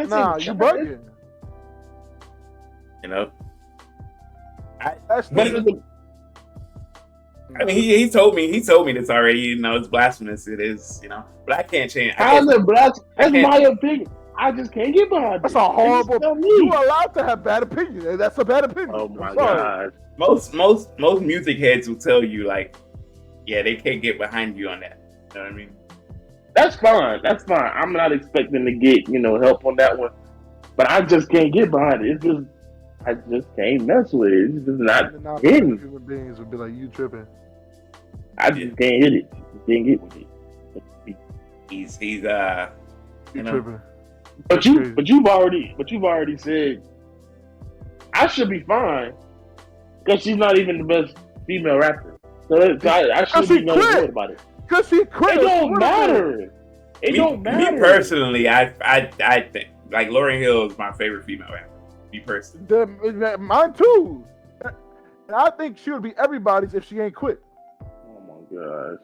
Nah, you bugging. You know? I mean, he told me this already. You know, it's blasphemous. It is, you know. But I can't change. How's it blasphemous? That's my opinion. I just can't get behind it. That's a horrible. You are allowed to have bad opinions. That's a bad opinion. Oh my god. Most music heads will tell you like, yeah, they can't get behind you on that. You know what I mean? That's fine. I'm not expecting to get help on that one, but I just can't get behind it. I just can't mess with it. It's just not hitting. Human beings would be like, you tripping. I just can't hit it. Can't get with it. He's tripping. But you've already said I should be fine because she's not even the best female rapper. So I shouldn't be no worried about it. Because she quit. It don't matter. It don't matter. Me personally, I think like Lauryn Hill is my favorite female rapper. Me personally. Mine too. And I think she would be everybody's if she ain't quit. Oh my gosh.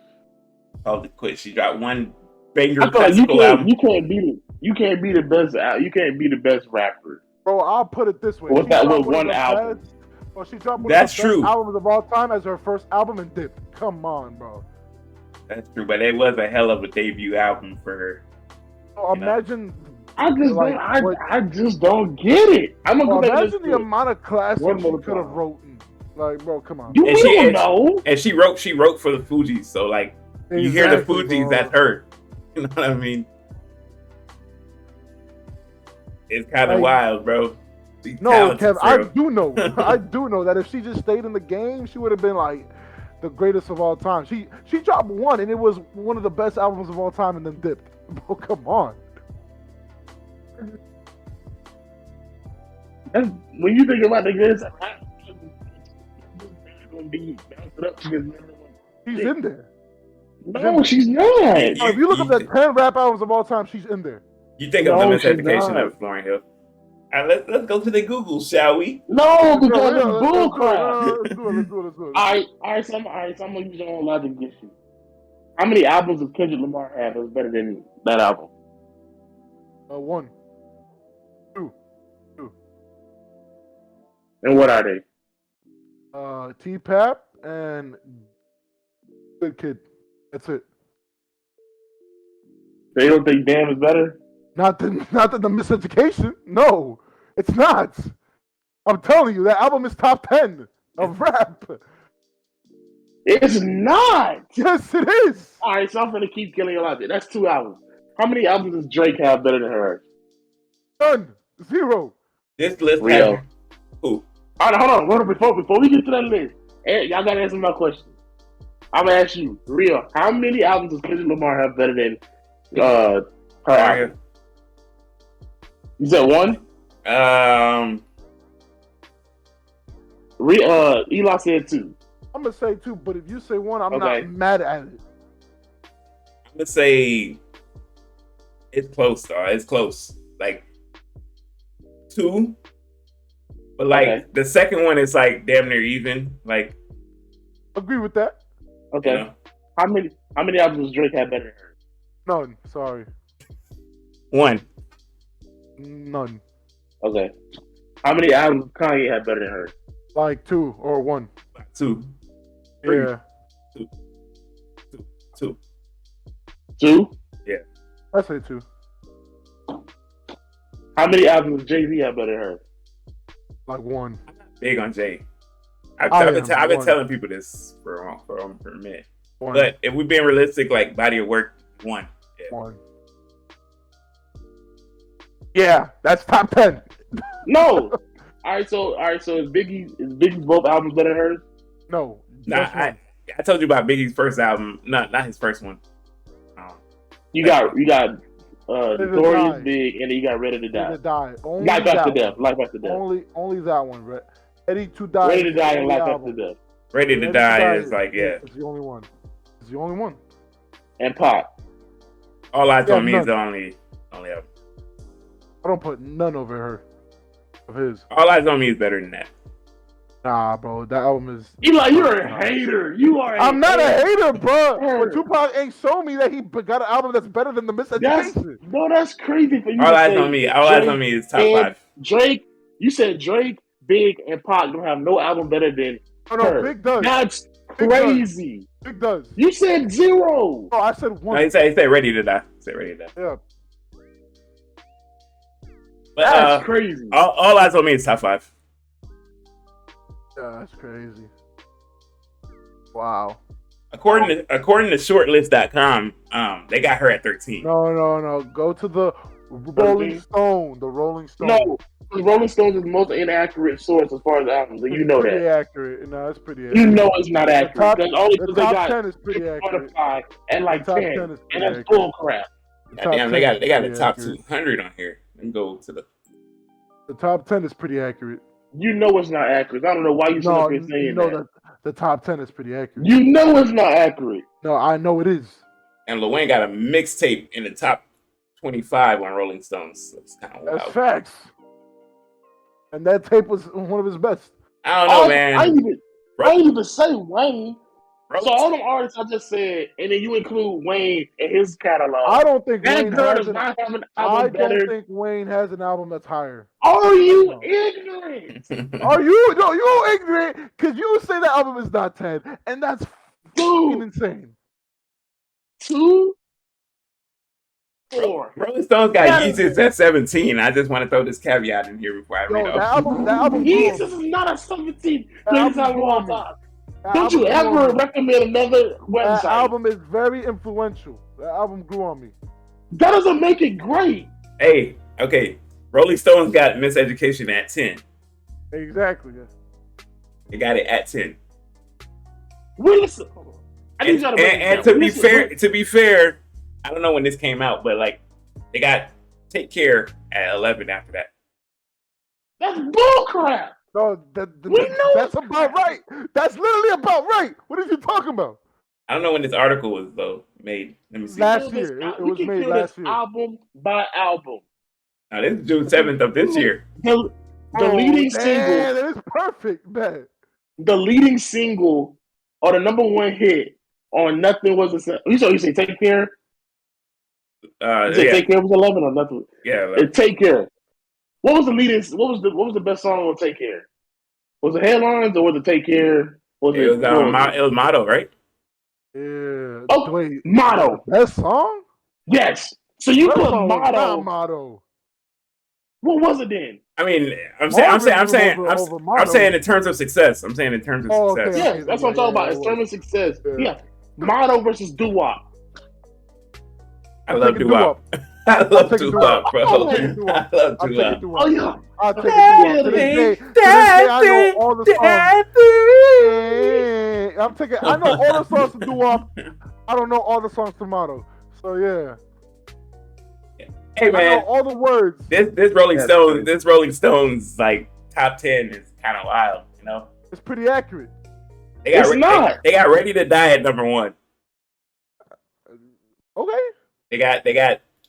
Oh, the quit. She got one banger I feel like classical album. you can't be the best. You can't be the best rapper. Bro, I'll put it this way. What's that with one album? Well, she dropped one That's of the best true. albums of all time as her first album and dipped. Come on, bro. That's true, but it was a hell of a debut album for her. So imagine. I just don't get it. I'm gonna go back imagine the amount of classics she could have written. Like, bro, come on. You don't know. And she wrote for the Fugees, so like you hear the Fugees, that's her. You know what I mean? It's kind of wild, bro. No, Kev, I do know. I do know that if she just stayed in the game, she would have been like the greatest of all time. She dropped one, and it was one of the best albums of all time, and then dipped. Bro, come on. When you think about the greatest, she's in there. No, she's not. If you look up the 10 rap albums of all time, she's in there. You think of the miseducation of Lauryn Hill? All right, let's go to the Google, shall we? No, because it's bullcrap. Let's do it. All right, so I'm gonna use your own logic against you. How many albums does Kendrick Lamar have that's better than that album? One. Two. And what are they? T-Pap and Good Kid. That's it. They don't think Damn is better? Not the miseducation. No, it's not. I'm telling you, that album is top 10 of rap. It's not. Yes, it is. All right, so I'm gonna keep killing your logic. That's 2 albums. How many albums does Drake have better than her? None. 0. This list Real. has who? All right, hold on. Before we get to that list, y'all gotta answer my question. I'm gonna ask you, Real. How many albums does Kendrick Lamar have better than her album? You said 1? Eli said 2. I'm gonna say 2, but if you say 1, I'm not mad at it. I'm gonna say it's close, though. It's close. Like 2. But like the second one is like damn near even. Like agree with that. Okay. You know? How many albums does Drake have better than her? None. Sorry. 1. None. Okay. How many albums does Kanye have better than her? Like 2 or 1. 2. 3. Yeah. 2. 2? Yeah. I say 2. How many albums does Jay-Z have better than her? Like 1. I'm not big on Jay. I've been telling people this for a minute. 1. But if we're being realistic, like body of work, 1. Yeah. 1. Yeah, that's top 10. No. All right, so is Biggie's both albums better than hers? No. Nah, I told you about Biggie's first album, not his first one. You got Notorious Big, and then you got Ready to Die. Life After Death. Only that one, right? Ready to Die. Ready to Die and Life After Death. Ready to Die is like, yeah. It's the only one. And Pop. All Eyes on Me is the only album. I don't put none over her. Of his. All Eyes on Me is better than that. Nah, bro, that album is. Eli, you're a hater. I'm not a hater, bro. But Tupac ain't show me that he got an album that's better than the Miseducation. That's crazy for you. All Eyes on Me. All Eyes on Me is top 5. Drake, you said Drake, Big, and Pac don't have no album better than her. Big does. That's crazy. Big does. You said 0. Oh, I said 1. No, he said Ready to Die. He said Ready to Die. Yeah. But, that's crazy. All Eyes on Me is top 5. Yeah, that's crazy. Wow. According to shortlist.com, they got her at 13. No. Go to the Rolling Stone. The Rolling Stone. No, the Rolling Stone is the most inaccurate source as far as albums. You know that. Pretty accurate. No, it's pretty accurate. You know it's not accurate. The top 10 is pretty accurate. And like 10, and that's bull crap. Damn, they got the top 200 on here. Let me go to the top 10 is pretty accurate. You know it's not accurate. I don't know why you sitting up here saying that. the top 10 is pretty accurate. You know it's not accurate. No, I know it is. And Lil Wayne got a mixtape in the top 25 on Rolling Stones. That's kind of That's wild. facts. And that tape was one of his best. I don't know, man. I didn't even say Wayne. Rolling So all them artists I just said, and then you include Wayne in his catalog. I don't think that Wayne girl has does an, not have an I album better. don't think Wayne has an album that's higher. Are you ignorant? Are you? No, you're ignorant because you say that album is not 10, and that's fucking insane. 2, 4. Rolling Stones got Yeezus at 17. I just want to throw this caveat in here before I read off. That album. Yeezus is not a 17 greatest album of all time. Don't you ever recommend another website? That album is very influential. That album grew on me. That doesn't make it great. Hey, okay. Rolling Stones got Miseducation at 10. Exactly. They got it at 10. Listen. And to be fair, I don't know when this came out, but like they got Take Care at 11 after that. That's bullcrap. No, that's about right. That's literally about right. What are you talking about? I don't know when this article was though made. Let me see. Last year. It was made last year. Album by album. Now this is June 7th of this year. The leading single. That is perfect, man. The leading single or the number one hit on Nothing Was the Same. You say Take Care? Take Care was 11 or Nothing? Yeah. 11. Take Care. What was the leading? What was the best song on Take Care? Was it Headlines or was it Take Care? It was Motto, right? Yeah. Oh, wait, Motto. That song? Yes. So you that put Motto. What was it then? I mean, I'm saying in terms of success. I'm saying in terms of success. Okay, yeah, that's what I'm talking about. In terms of success. Yeah. Motto versus Doo-Wop. I love Doo-Wop. I love Doo-Wop, bro. I love Doo-Wop. Oh, yeah. I'll take it. To this day, I know all the songs. I know all the songs to Doo-Wop. I don't know all the songs to Motto. So, yeah. Hey, man. I know all the words. This Rolling Stones, like, top 10 is kind of wild, you know? It's pretty accurate. They got Ready to Die at number 1. Okay. They got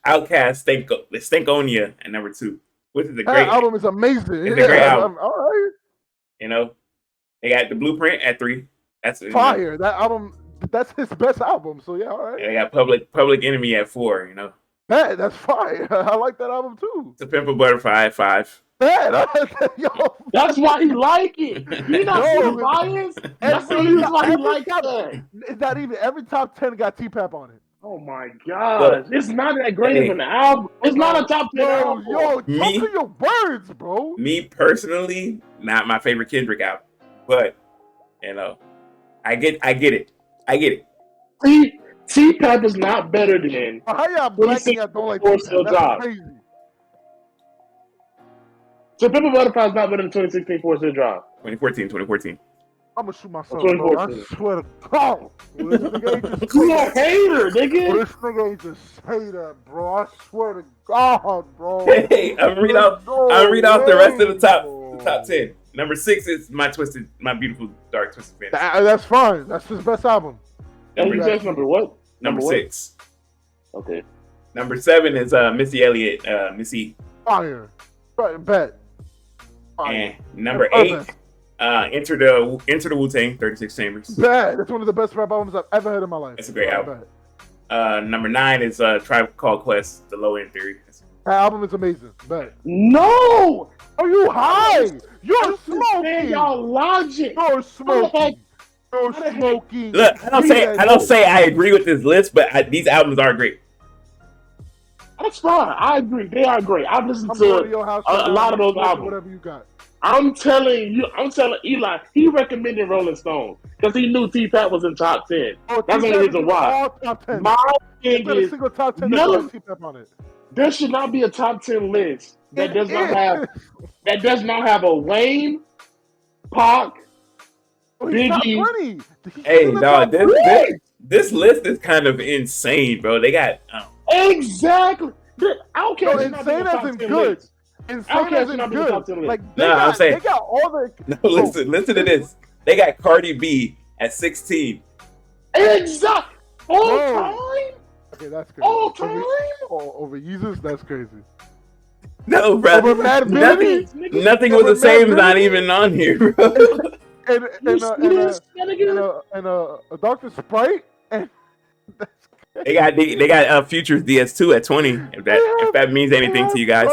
Outkast Stankonia at number 2, which is a great album. Is amazing. It's a great album. All right. You know, they got The Blueprint at 3. That's fire. You know, that album. That's his best album. So yeah, all right. They got Public Enemy at 4. You know, that's fire. I like that album too. To Pimp a Butterfly at 5. That's why he like it. You're not biased. That's the reason why he like that. It's not even every top 10 got T-Pap on it. Oh my God! It's not that great of an album. It's not a top 10 album. Yo, talk to your words, bro. Me personally, not my favorite Kendrick album, but you know, I get it. T-Pap is not better than. How y'all blacking out don't like T-Pap? That's crazy. So Pimp a Butterfly is not better than 2016 Force Hill Drive. 2014. I'm gonna shoot myself, bro. I swear to God. You a hater, nigga. This nigga ain't just say that, bro. I swear to God, bro. Hey, I'll read off the rest of the top 10. Number 6 is My Beautiful Dark Twisted Fantasy. That's fine. That's his best album. Number what? Number 6. Okay. Number 7 is Missy Elliott, Missy. Fire. Bet. Fire. And number 8. Enter the Wu-Tang, 36 Chambers. Bad. That's one of the best rap albums I've ever heard in my life. It's a great album. Number 9 is Tribe Called Quest, The Low End Theory. That album is amazing. Bad. No! Are you high? You're smoking. Y'all logic. You're smoking. You're smoking. Look, I don't say I agree with this list, but these albums are great. That's fine. I agree. They are great. I've listened to a lot of those albums. Whatever you got. I'm telling Eli, he recommended Rolling Stone because he knew T-Pap was in top 10. That's the only reason why. My thing is, top 10 T-Pap on it. There should not be a top 10 list that does not have a Wayne, Pac, Biggie. Hey, dog, this list is kind of insane, bro. They got exactly. I don't care. Insane as in good. Insane as in good. Like I'm saying. They got all the. No, listen to this. They got Cardi B at 16. Exactly. All Bro. time. Okay, that's crazy. All time. Over Yeezus, that's crazy. No, bro. Over Mad Ability? Nothing was the same. Not even on here, bro. And You serious, nigga? a Dr. Sprite? And that's crazy. They got Futures DS2 at 20. If that means anything to you guys.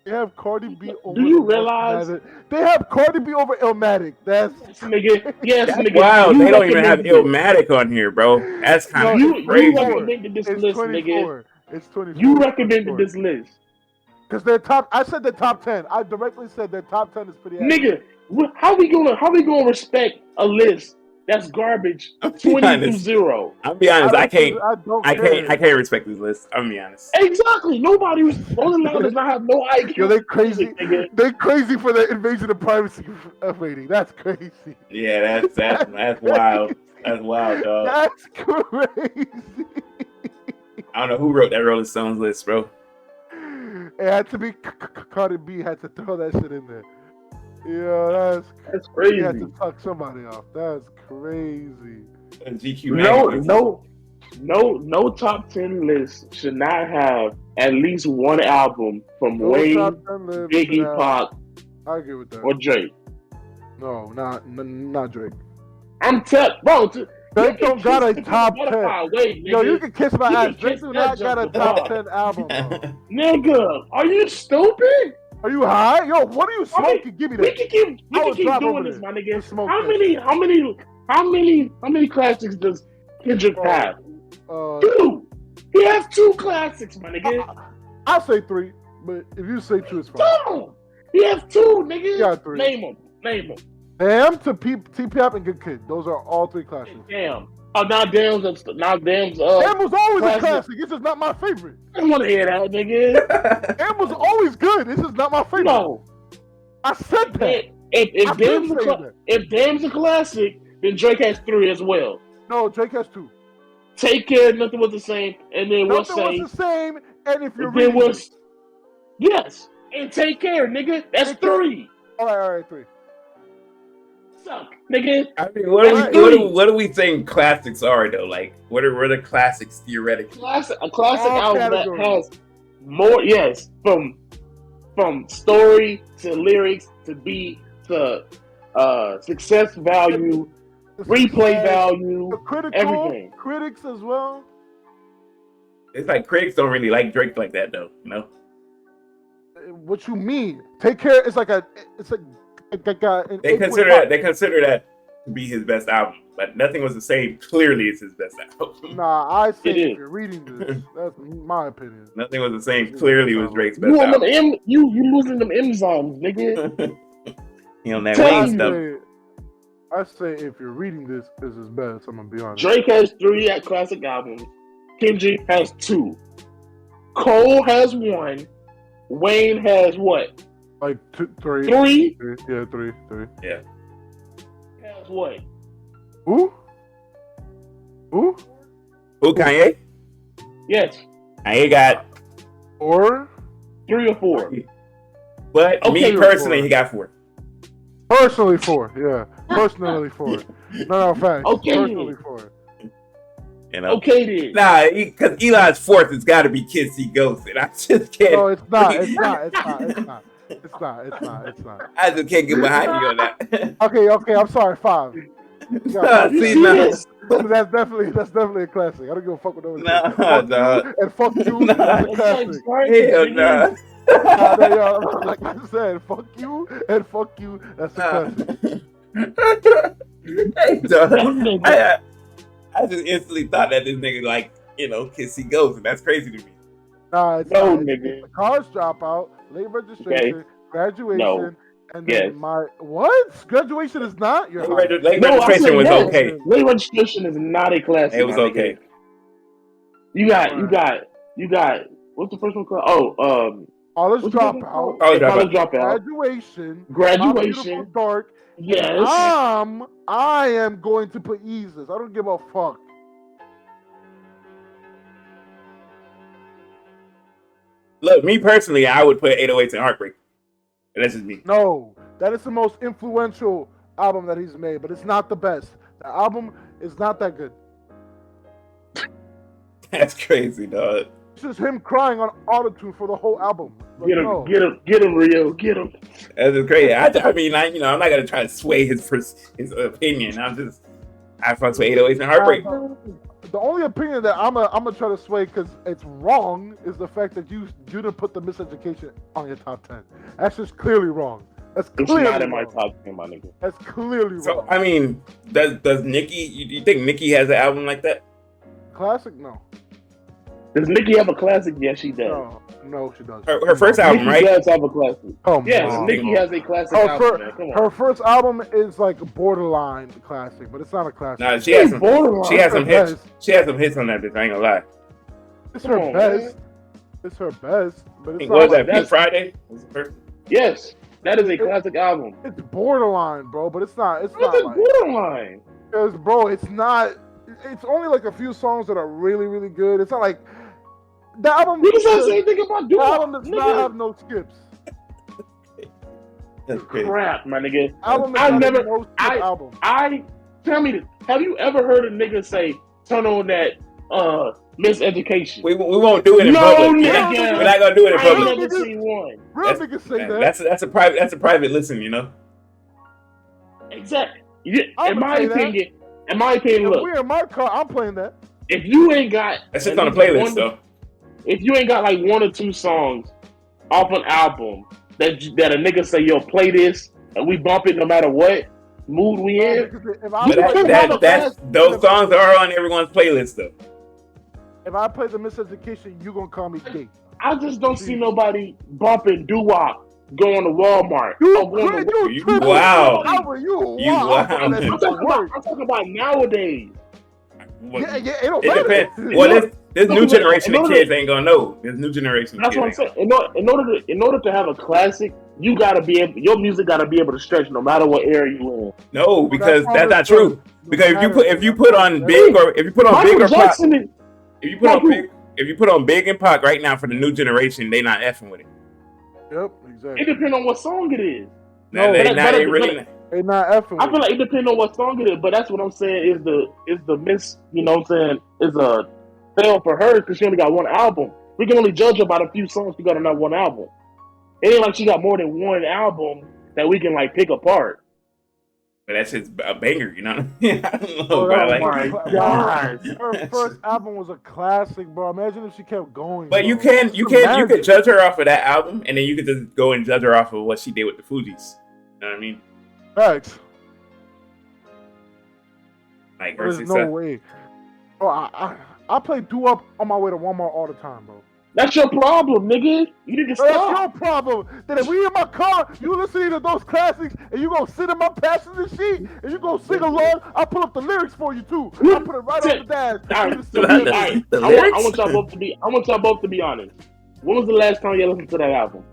They have Cardi B over. Do you realize they have Cardi B over Illmatic? That's nigga. Yes, that's nigga. wild. They don't even have Illmatic on here, bro. That's kind of crazy. You recommended this list, 24. Nigga. It's 24. You recommended this list because they're top. I said the top 10. I directly said their top 10 is pretty. Nigga, how we gonna respect a list that's garbage 20 through 0? I'll be honest. I can't respect this list. I'm gonna be honest. Exactly. Nobody was Rolling Loud does not have no IQ. Yo, they crazy. Nigga. They crazy for the invasion of privacy rating. That's crazy. Yeah, that's wild. That's wild, dog. That's crazy. I don't know who wrote that Rolling Stones list, bro. It had to be Cardi B. Had to throw that shit in there. Yeah, that's crazy. You had to tuck somebody off. That's crazy. GQ no top 10 list should not have at least one album from Wayne, Biggie, Pac. I agree with that. Or Drake. No, not Drake. I'm bro. Drake don't got a top 10. Wait, yo, you can kiss my ass. Drake do not got a top 10 album, bro. Nigga, are you stupid? Are you high? Yo, what are you smoking? Give me that. We can keep doing this, my nigga. How many classics does Kendrick have? 2. He has 2 classics, my nigga. I'll say 3, but if you say 2, it's fine. No, he has 2, nigga. He got 3. Name them. Damn to T-Pop and Good Kid. Those are all 3 classics. Damn. Oh, Damn was always a classic. This is not my favorite. I don't want to hear that, nigga. Damn was always good. This is not my favorite. No. I said that. If Damn's a classic, then Drake has 3 as well. No, Drake has 2. Take Care, Nothing Was the Same, and then Nothing Was the Same, and if you're reading was yes, and Take Care, nigga. That's 3. All right, 3. Suck, nigga. I mean, what do we think classics are though? Like, what are the classics theoretically? A classic album that has more, yes, from story to lyrics to beat to success value, replay value, everything. Critics as well. It's like critics don't really like Drake like that though, you know. What you mean? Take Care is like they consider that to be his best album, but Nothing Was the Same clearly is his best album. Nah, I say if you're reading this, that's my opinion. Nothing Was the Same clearly was Drake's best album. You losing them enzymes, nigga. You know that Wayne stuff. I say if you're reading this is his best. I'm gonna be honest. Drake has 3 classic albums. Kendrick has 2. Cole has 1. Wayne has what? Like 3. 3? Yeah, 3. Yeah. Has what? Who? Kanye? Yes. Kanye got 4. 3 or 4. But me personally, he got 4. Personally 4. Yeah. Personally 4. No, fact. Okay. Personally 4. You know? Okay then. Nah, because Eli's 4th has got to be Kids See Ghosts, and I just can't. No, it's not. It's not. I just can't get behind you on that. Okay. I'm sorry. 5. See, no. That's definitely a classic. I don't give a fuck what nobody says. No. And fuck you. That's a classic. Hell no. Like I said, fuck you and fuck you. That's a classic. Hey, dog. I just instantly thought that this nigga like, Kids See Ghosts, and that's crazy to me. Nah, it's no, not. Nigga. College Dropout, Late Registration, Graduation, and then what? Graduation is not your Late Registration was okay. Late Registration is not a classic. It was okay. You got what's the first one called? College Dropout. College Dropout. Graduation. Dark. Yes. I am going to put Yeezus. I don't give a fuck. Look, me personally, I would put 808s and Heartbreak. That's just me. No, that is the most influential album that he's made, but it's not the best. The album is not that good. That's crazy, dog. It's just him crying on autotune for the whole album. Like, Get him, no. get him, Rio, get him. That's just crazy. I mean, I'm not gonna try to sway his opinion. I fucks with 808s and Heartbreak. The only opinion that I'm gonna try to sway because it's wrong is the fact that you didn't put the Miseducation on your top 10. That's just clearly wrong. That's clearly It's not in my wrong. top 10, my nigga. That's clearly So wrong. I mean, does Nicki? You think Nicki has an album like that? Classic? No. Does Nicki have a classic? Yes, she does. No, she doesn't. Her first album, Nicki right? does have a classic. Oh, Yes, man. Nicki has a classic album, man. Come on. Her first album is like a borderline classic, but it's not a classic. Nah, she has some. Borderline. She has some Her hits. best. She has some hits on that bitch. I ain't gonna lie. It's Come her on, best. man. It's her best, but it's What was not that? like, Pink Friday? Was the first? Yes, that is a classic album. it's borderline, bro. But it's not. It's What's not a like. borderline? Because, bro, it's not. It's only like a few songs that are really, really good. It's not like the album. You can say anything about The Dua, album does not nigga. have no skips. That's crazy. Crap, my nigga. Album is I've not never- a no skip album. Tell me this. Have you ever heard a nigga say, turn on that Miseducation? We won't do it in No, public. nigga. We're not gonna do it in I ain't public. never seen one. Real niggas say that. That's a private listen, you know. Exactly. Yeah, I in would my say that. opinion, If look, we're in my car, I'm playing that. if you ain't got That's just at on a least playlist one- though. if you ain't got like one or two songs off an album that a nigga say, yo, play this and we bump it no matter what mood we in. If But I that's those songs are on everyone's playlist though. if I play the Miseducation, you gonna call me gay. I just don't see nobody bumping doo-wop going to Walmart. You or going crazy? to- You tripping? Wow. You You wow. wow. I'm I'm talking about nowadays. Yeah, it don't It matter. depends. Well, this No, new but generation in of order- kids ain't gonna know. This new generation of That's kids what I'm ain't saying. In order to have a classic, you gotta be able, your music gotta be able to stretch no matter what era you in. No, because Well, that's not that's true. Because if you put on Big or if you put on Big Michael or Pop, Jackson is, if you put on Big and Pac right now for the new generation, they not effing with it. Yep, it exactly. depends on what song it is. No, but- they but- really. They not effing. I with feel like it depends on what song it is, but that's what I'm saying is the miss, you know what I'm saying, is a fail for her because she only got one album. We can only judge her by the few songs she got on that one album. It ain't like she got more than one album that we can like pick apart. But that's just a banger, you know. I don't know, Oh, bro. my Like, God. Her first album was a classic, bro. Imagine if she kept going. but bro. you could judge her off of that album, and then you could just go and judge her off of what she did with the Fugees. You know what I mean? Facts. Like her There's success. no way. Bro, I play doo-wop on my way to Walmart all the time, bro. That's your problem, nigga. You need to Bro, that's stop. your problem. That if we in my car, you listening to those classics, and you gonna sit in my passenger seat, and you gonna sing along, I'll pull up the lyrics for you too. I'll put it right on the dash. All You right, just so, sit all there. right. The I want lyrics? y'all both to be honest. When was the last time you listened to that album?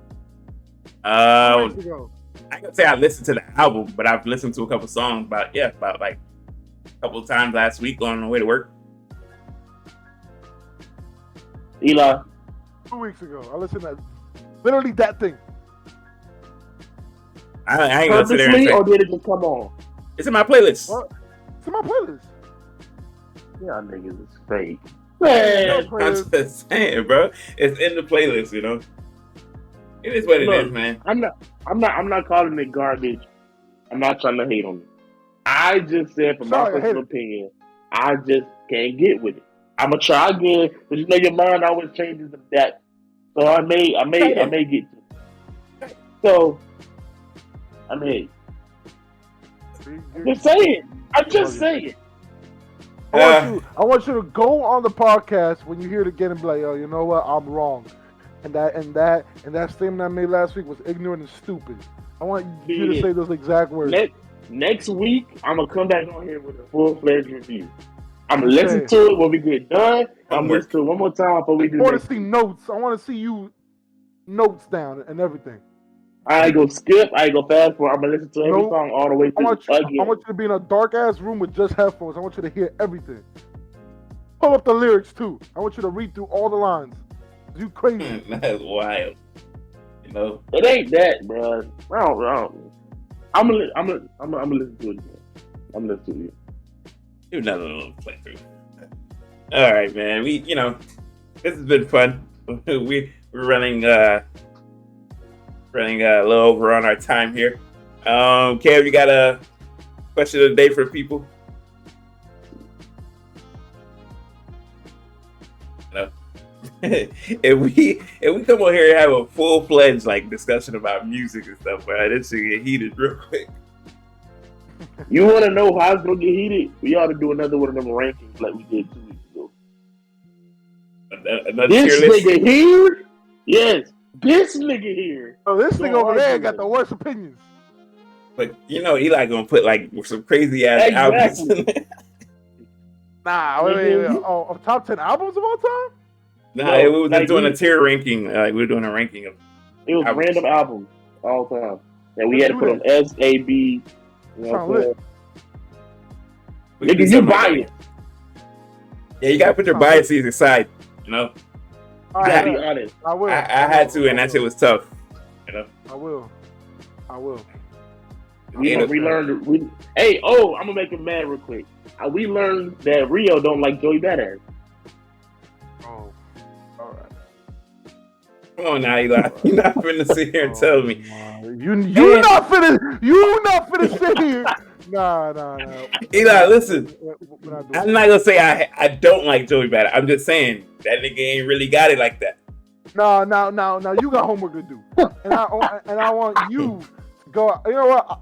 2 weeks ago. I can say I listened to the album, but I've listened to a couple songs about like a couple of times last week on the way to work. Eli, 2 weeks ago. I listened to literally that thing. I ain't gonna sit there and purposely, say or did it just come on? it's in my playlist. What? It's in my playlist. Y'all niggas is fake. Man, I'm just saying, bro. It's in the playlist, you know. It is what it Look, is, man. I'm not calling it garbage. I'm not trying to hate on it. I just said from my Sorry, I hate personal it. opinion, I just can't get with it. I'm gonna try again, but you know your mind always changes to that. So I may get to it. So I mean, just say it. I'm just saying. I want you to go on the podcast when you hear it again and be like, yo, you know what? I'm wrong. And that statement I made last week was ignorant and stupid. I want you to Yeah. say those exact words. Next week, I'm gonna come back on here with a full-fledged review. I'm gonna Okay. listen to it when we get done. I'm gonna listen to it one more time before we do I want next. to see notes. I want to see you notes down and everything. I ain't go skip. I ain't go fast forward. I'm gonna listen to every Nope. song all the way I through want you again. to be in a dark ass room with just headphones. I want you to hear everything. Pull up the lyrics too. I want you to read through all the lines. You crazy. That's wild. You know. It ain't that, bro. I I'm gonna listen to it again. I'm gonna listen to it. Do another little playthrough. All right, man. This has been fun. We're running a little over on our time here. Kev, you got a question of the day for people? No. if we come on here and have a full-fledged like discussion about music and stuff, man, this should get heated real quick. You want to know how it's gonna get heated? We ought to do another one of them rankings like we did 2 weeks ago. Another This tier list? nigga here, yes, this nigga here. Oh, this thing over there got the worst opinions. But Eli gonna put like some crazy ass albums in there. Nah, wait. Oh, top 10 albums of all time? Nah, we were just doing a tier ranking. Like we were doing a ranking of. It was albums. random albums all the time, and we had to put on S, A, B. You know what I'm saying? Nigga, you biased. Yeah, you gotta put your biases aside. You know. You gotta be honest. I will. I had to, and that shit was tough. You know. I will. We learned. I'm gonna make him mad real quick. We learned that Rio don't like Joey Badass. Oh, all right. Come on now, Eli. You're not finna sit here and tell me. You not finna sit here. Nah. Eli, listen. I'm not gonna say I don't like Joey Badass. I'm just saying that nigga ain't really got it like that. No. You got homework to do, and I want you to go. You know what?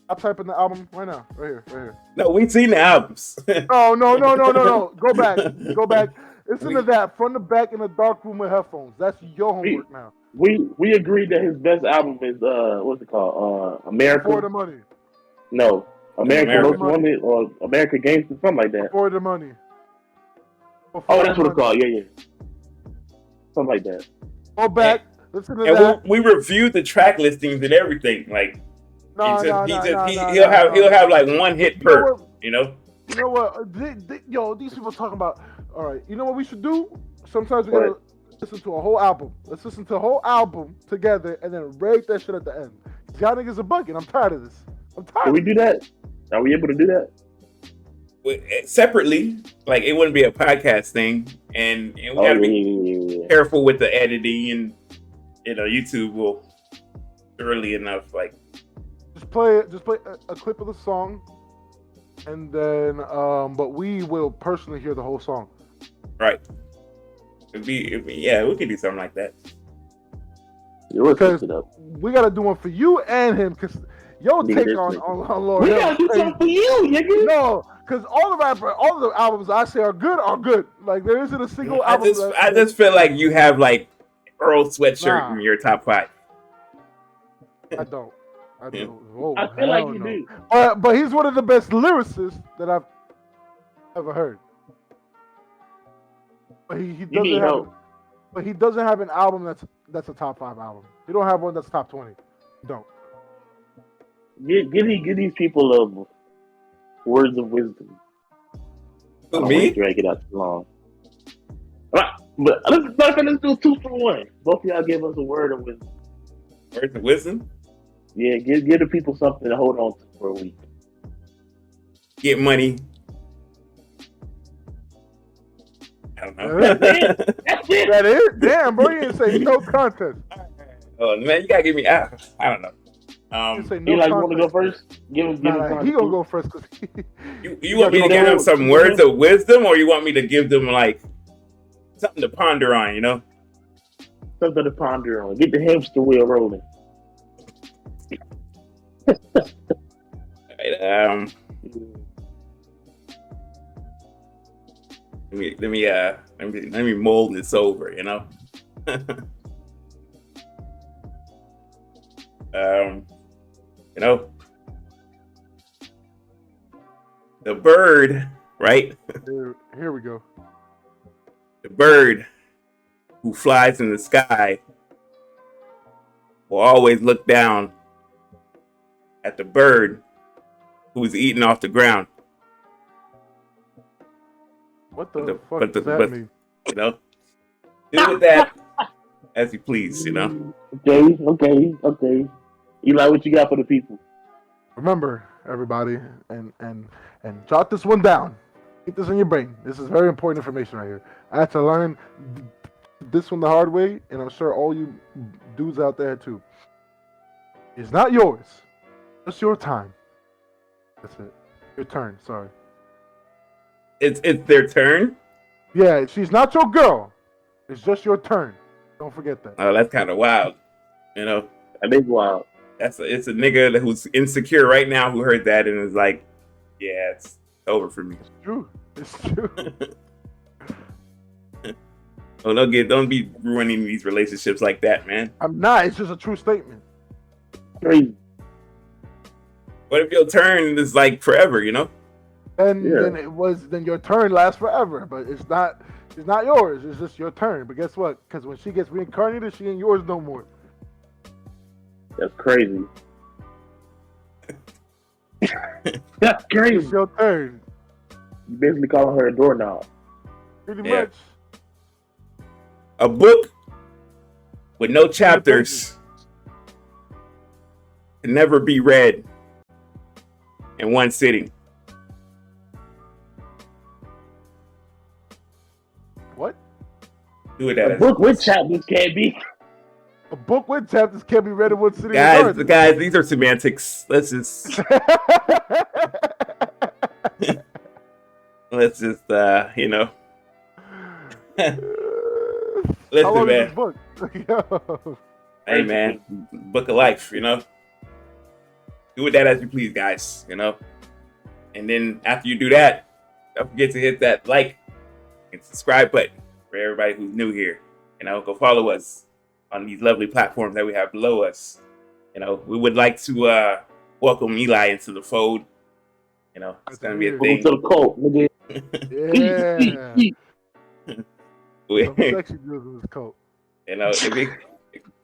I'll type in the album right now, right here. No, we seen the albums. No. Go back. Listen to that from the back in the dark room with headphones. That's your homework now. We agreed that his best album is what's it called? America. For the money. No, America Most Wanted or America Gangster, something like that. For the money. That's what it's called. Yeah. Something like that. Go back. Listen to that. We reviewed the track listings and everything. Like he'll have like one hit per. You know. You know what? These people talking about. All right. You know what we should do? Sometimes we gotta listen to a whole album. Let's listen to a whole album together and then rate that shit at the end. Y'all niggas are bugging. I'm tired of this. Can we do that? Are we able to do that? Separately, like it wouldn't be a podcast thing, and we gotta be careful with the editing, and YouTube will early enough like just play a clip of the song, and then but we will personally hear the whole song. Right. We could do something like that. Because we gotta do one for you and him, because your take on Lord. We gotta do something for you, nigga. No, because all the albums I say are good. Like there isn't a single album. I just feel like you have like Earl Sweatshirt in your top 5. I don't. Yeah. Whoa, I feel like you do. But he's one of the best lyricists that I've ever heard. But he doesn't have an album that's a top 5 album. He don't have one that's top 20. Don't. Give these people words of wisdom. Me? Drag it out too long. But let's do 2 for 1. Both of y'all give us a word of wisdom. Word of wisdom? Yeah, give the people something to hold on to for a week. Get money. I don't know. That's it. That is? Damn, bro, you didn't say no contest. Oh man, you gotta give me. I don't know. Eli, you want to go first? Give him. He gonna go first. Cause you want me to give them some words of wisdom, or you want me to give them like something to ponder on? You know, something to ponder on. Get the hamster wheel rolling. Right, let me mold this over. You know. The bird, right? Here we go. The bird who flies in the sky will always look down at the bird who's eating off the ground. What the fuck does that mean? You know, do with that as you please. You know. Okay. Eli, what you got for the people? Remember, everybody, and jot this one down. Keep this in your brain. This is very important information right here. I had to learn this one the hard way, and I'm sure all you dudes out there too. It's not yours. It's your time. That's it. Your turn. Sorry. It's their turn. Yeah, she's not your girl. It's just your turn. Don't forget that. Oh, that's kind of wild. You know, That is wild. it's a nigga who's insecure right now who heard that and is like, yeah, it's over for me. It's true. It's true. Oh, don't be ruining these relationships like that, man. I'm not. It's just a true statement. Crazy. What if your turn is like forever? You know? Then Yeah. then your turn lasts forever, but it's not yours. It's just your turn. But guess what? Because when she gets reincarnated, she ain't yours no more. That's crazy. That's crazy. It's your turn. You basically calling her a doorknob. Pretty Yeah. much. A book with no chapters can never be read in one sitting. What? Do it that A book with chapters can't be. A book with chapters can't be read in one city. guys, these are semantics. Let's just you know. How long Listen, is man. this book? Yo. Hey, man. Book of life, you know. Do with that as you please, guys, you know. And then after you do that, don't forget to hit that like and subscribe button for everybody who's new here. You know, go follow us on these lovely platforms that we have below us. You know, we would like to welcome Eli into the fold. You know, it's gonna be a Welcome thing. to the cult, nigga. Yeah. Some sexy dudes in this coat. You know, if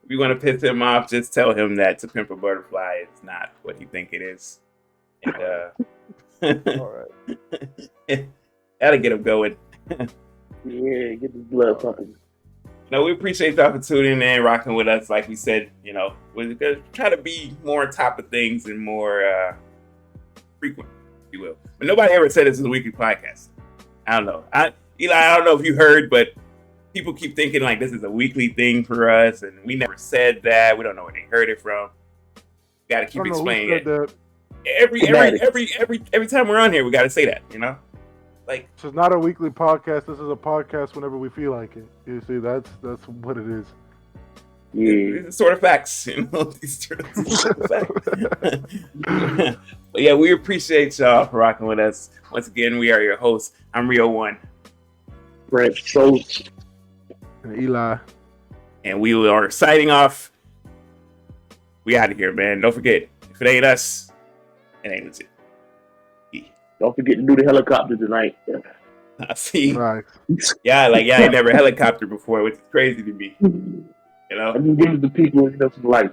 you want to piss him off, just tell him that To Pimp a Butterfly is not what you think it is. And All right. that'll get him going. Yeah, get the blood pumping. No, we appreciate y'all for tuning in and rocking with us. Like we said, you know, we're gonna try to be more on top of things and more frequent, if you will. But nobody ever said this is a weekly podcast. I don't know. Eli, I don't know if you heard, but people keep thinking like this is a weekly thing for us, and we never said that. We don't know where they heard it from. Got to keep explaining it. Every time we're on here, we got to say that. You know, like this is not a weekly podcast. This is a podcast whenever we feel like it. You see, that's what it is. Yeah. These are sort of facts. You know, these are sort of facts. But yeah, we appreciate y'all for rocking with us. Once again, we are your hosts. I'm Rio One. Brent, so And Eli. And we are signing off. We out of here, man. Don't forget, if it ain't us, it ain't LeJit. don't forget to do the helicopter tonight. I see. Right. Yeah, like I ain't never helicopter before, which is crazy to me. You know? I just give the people, some life,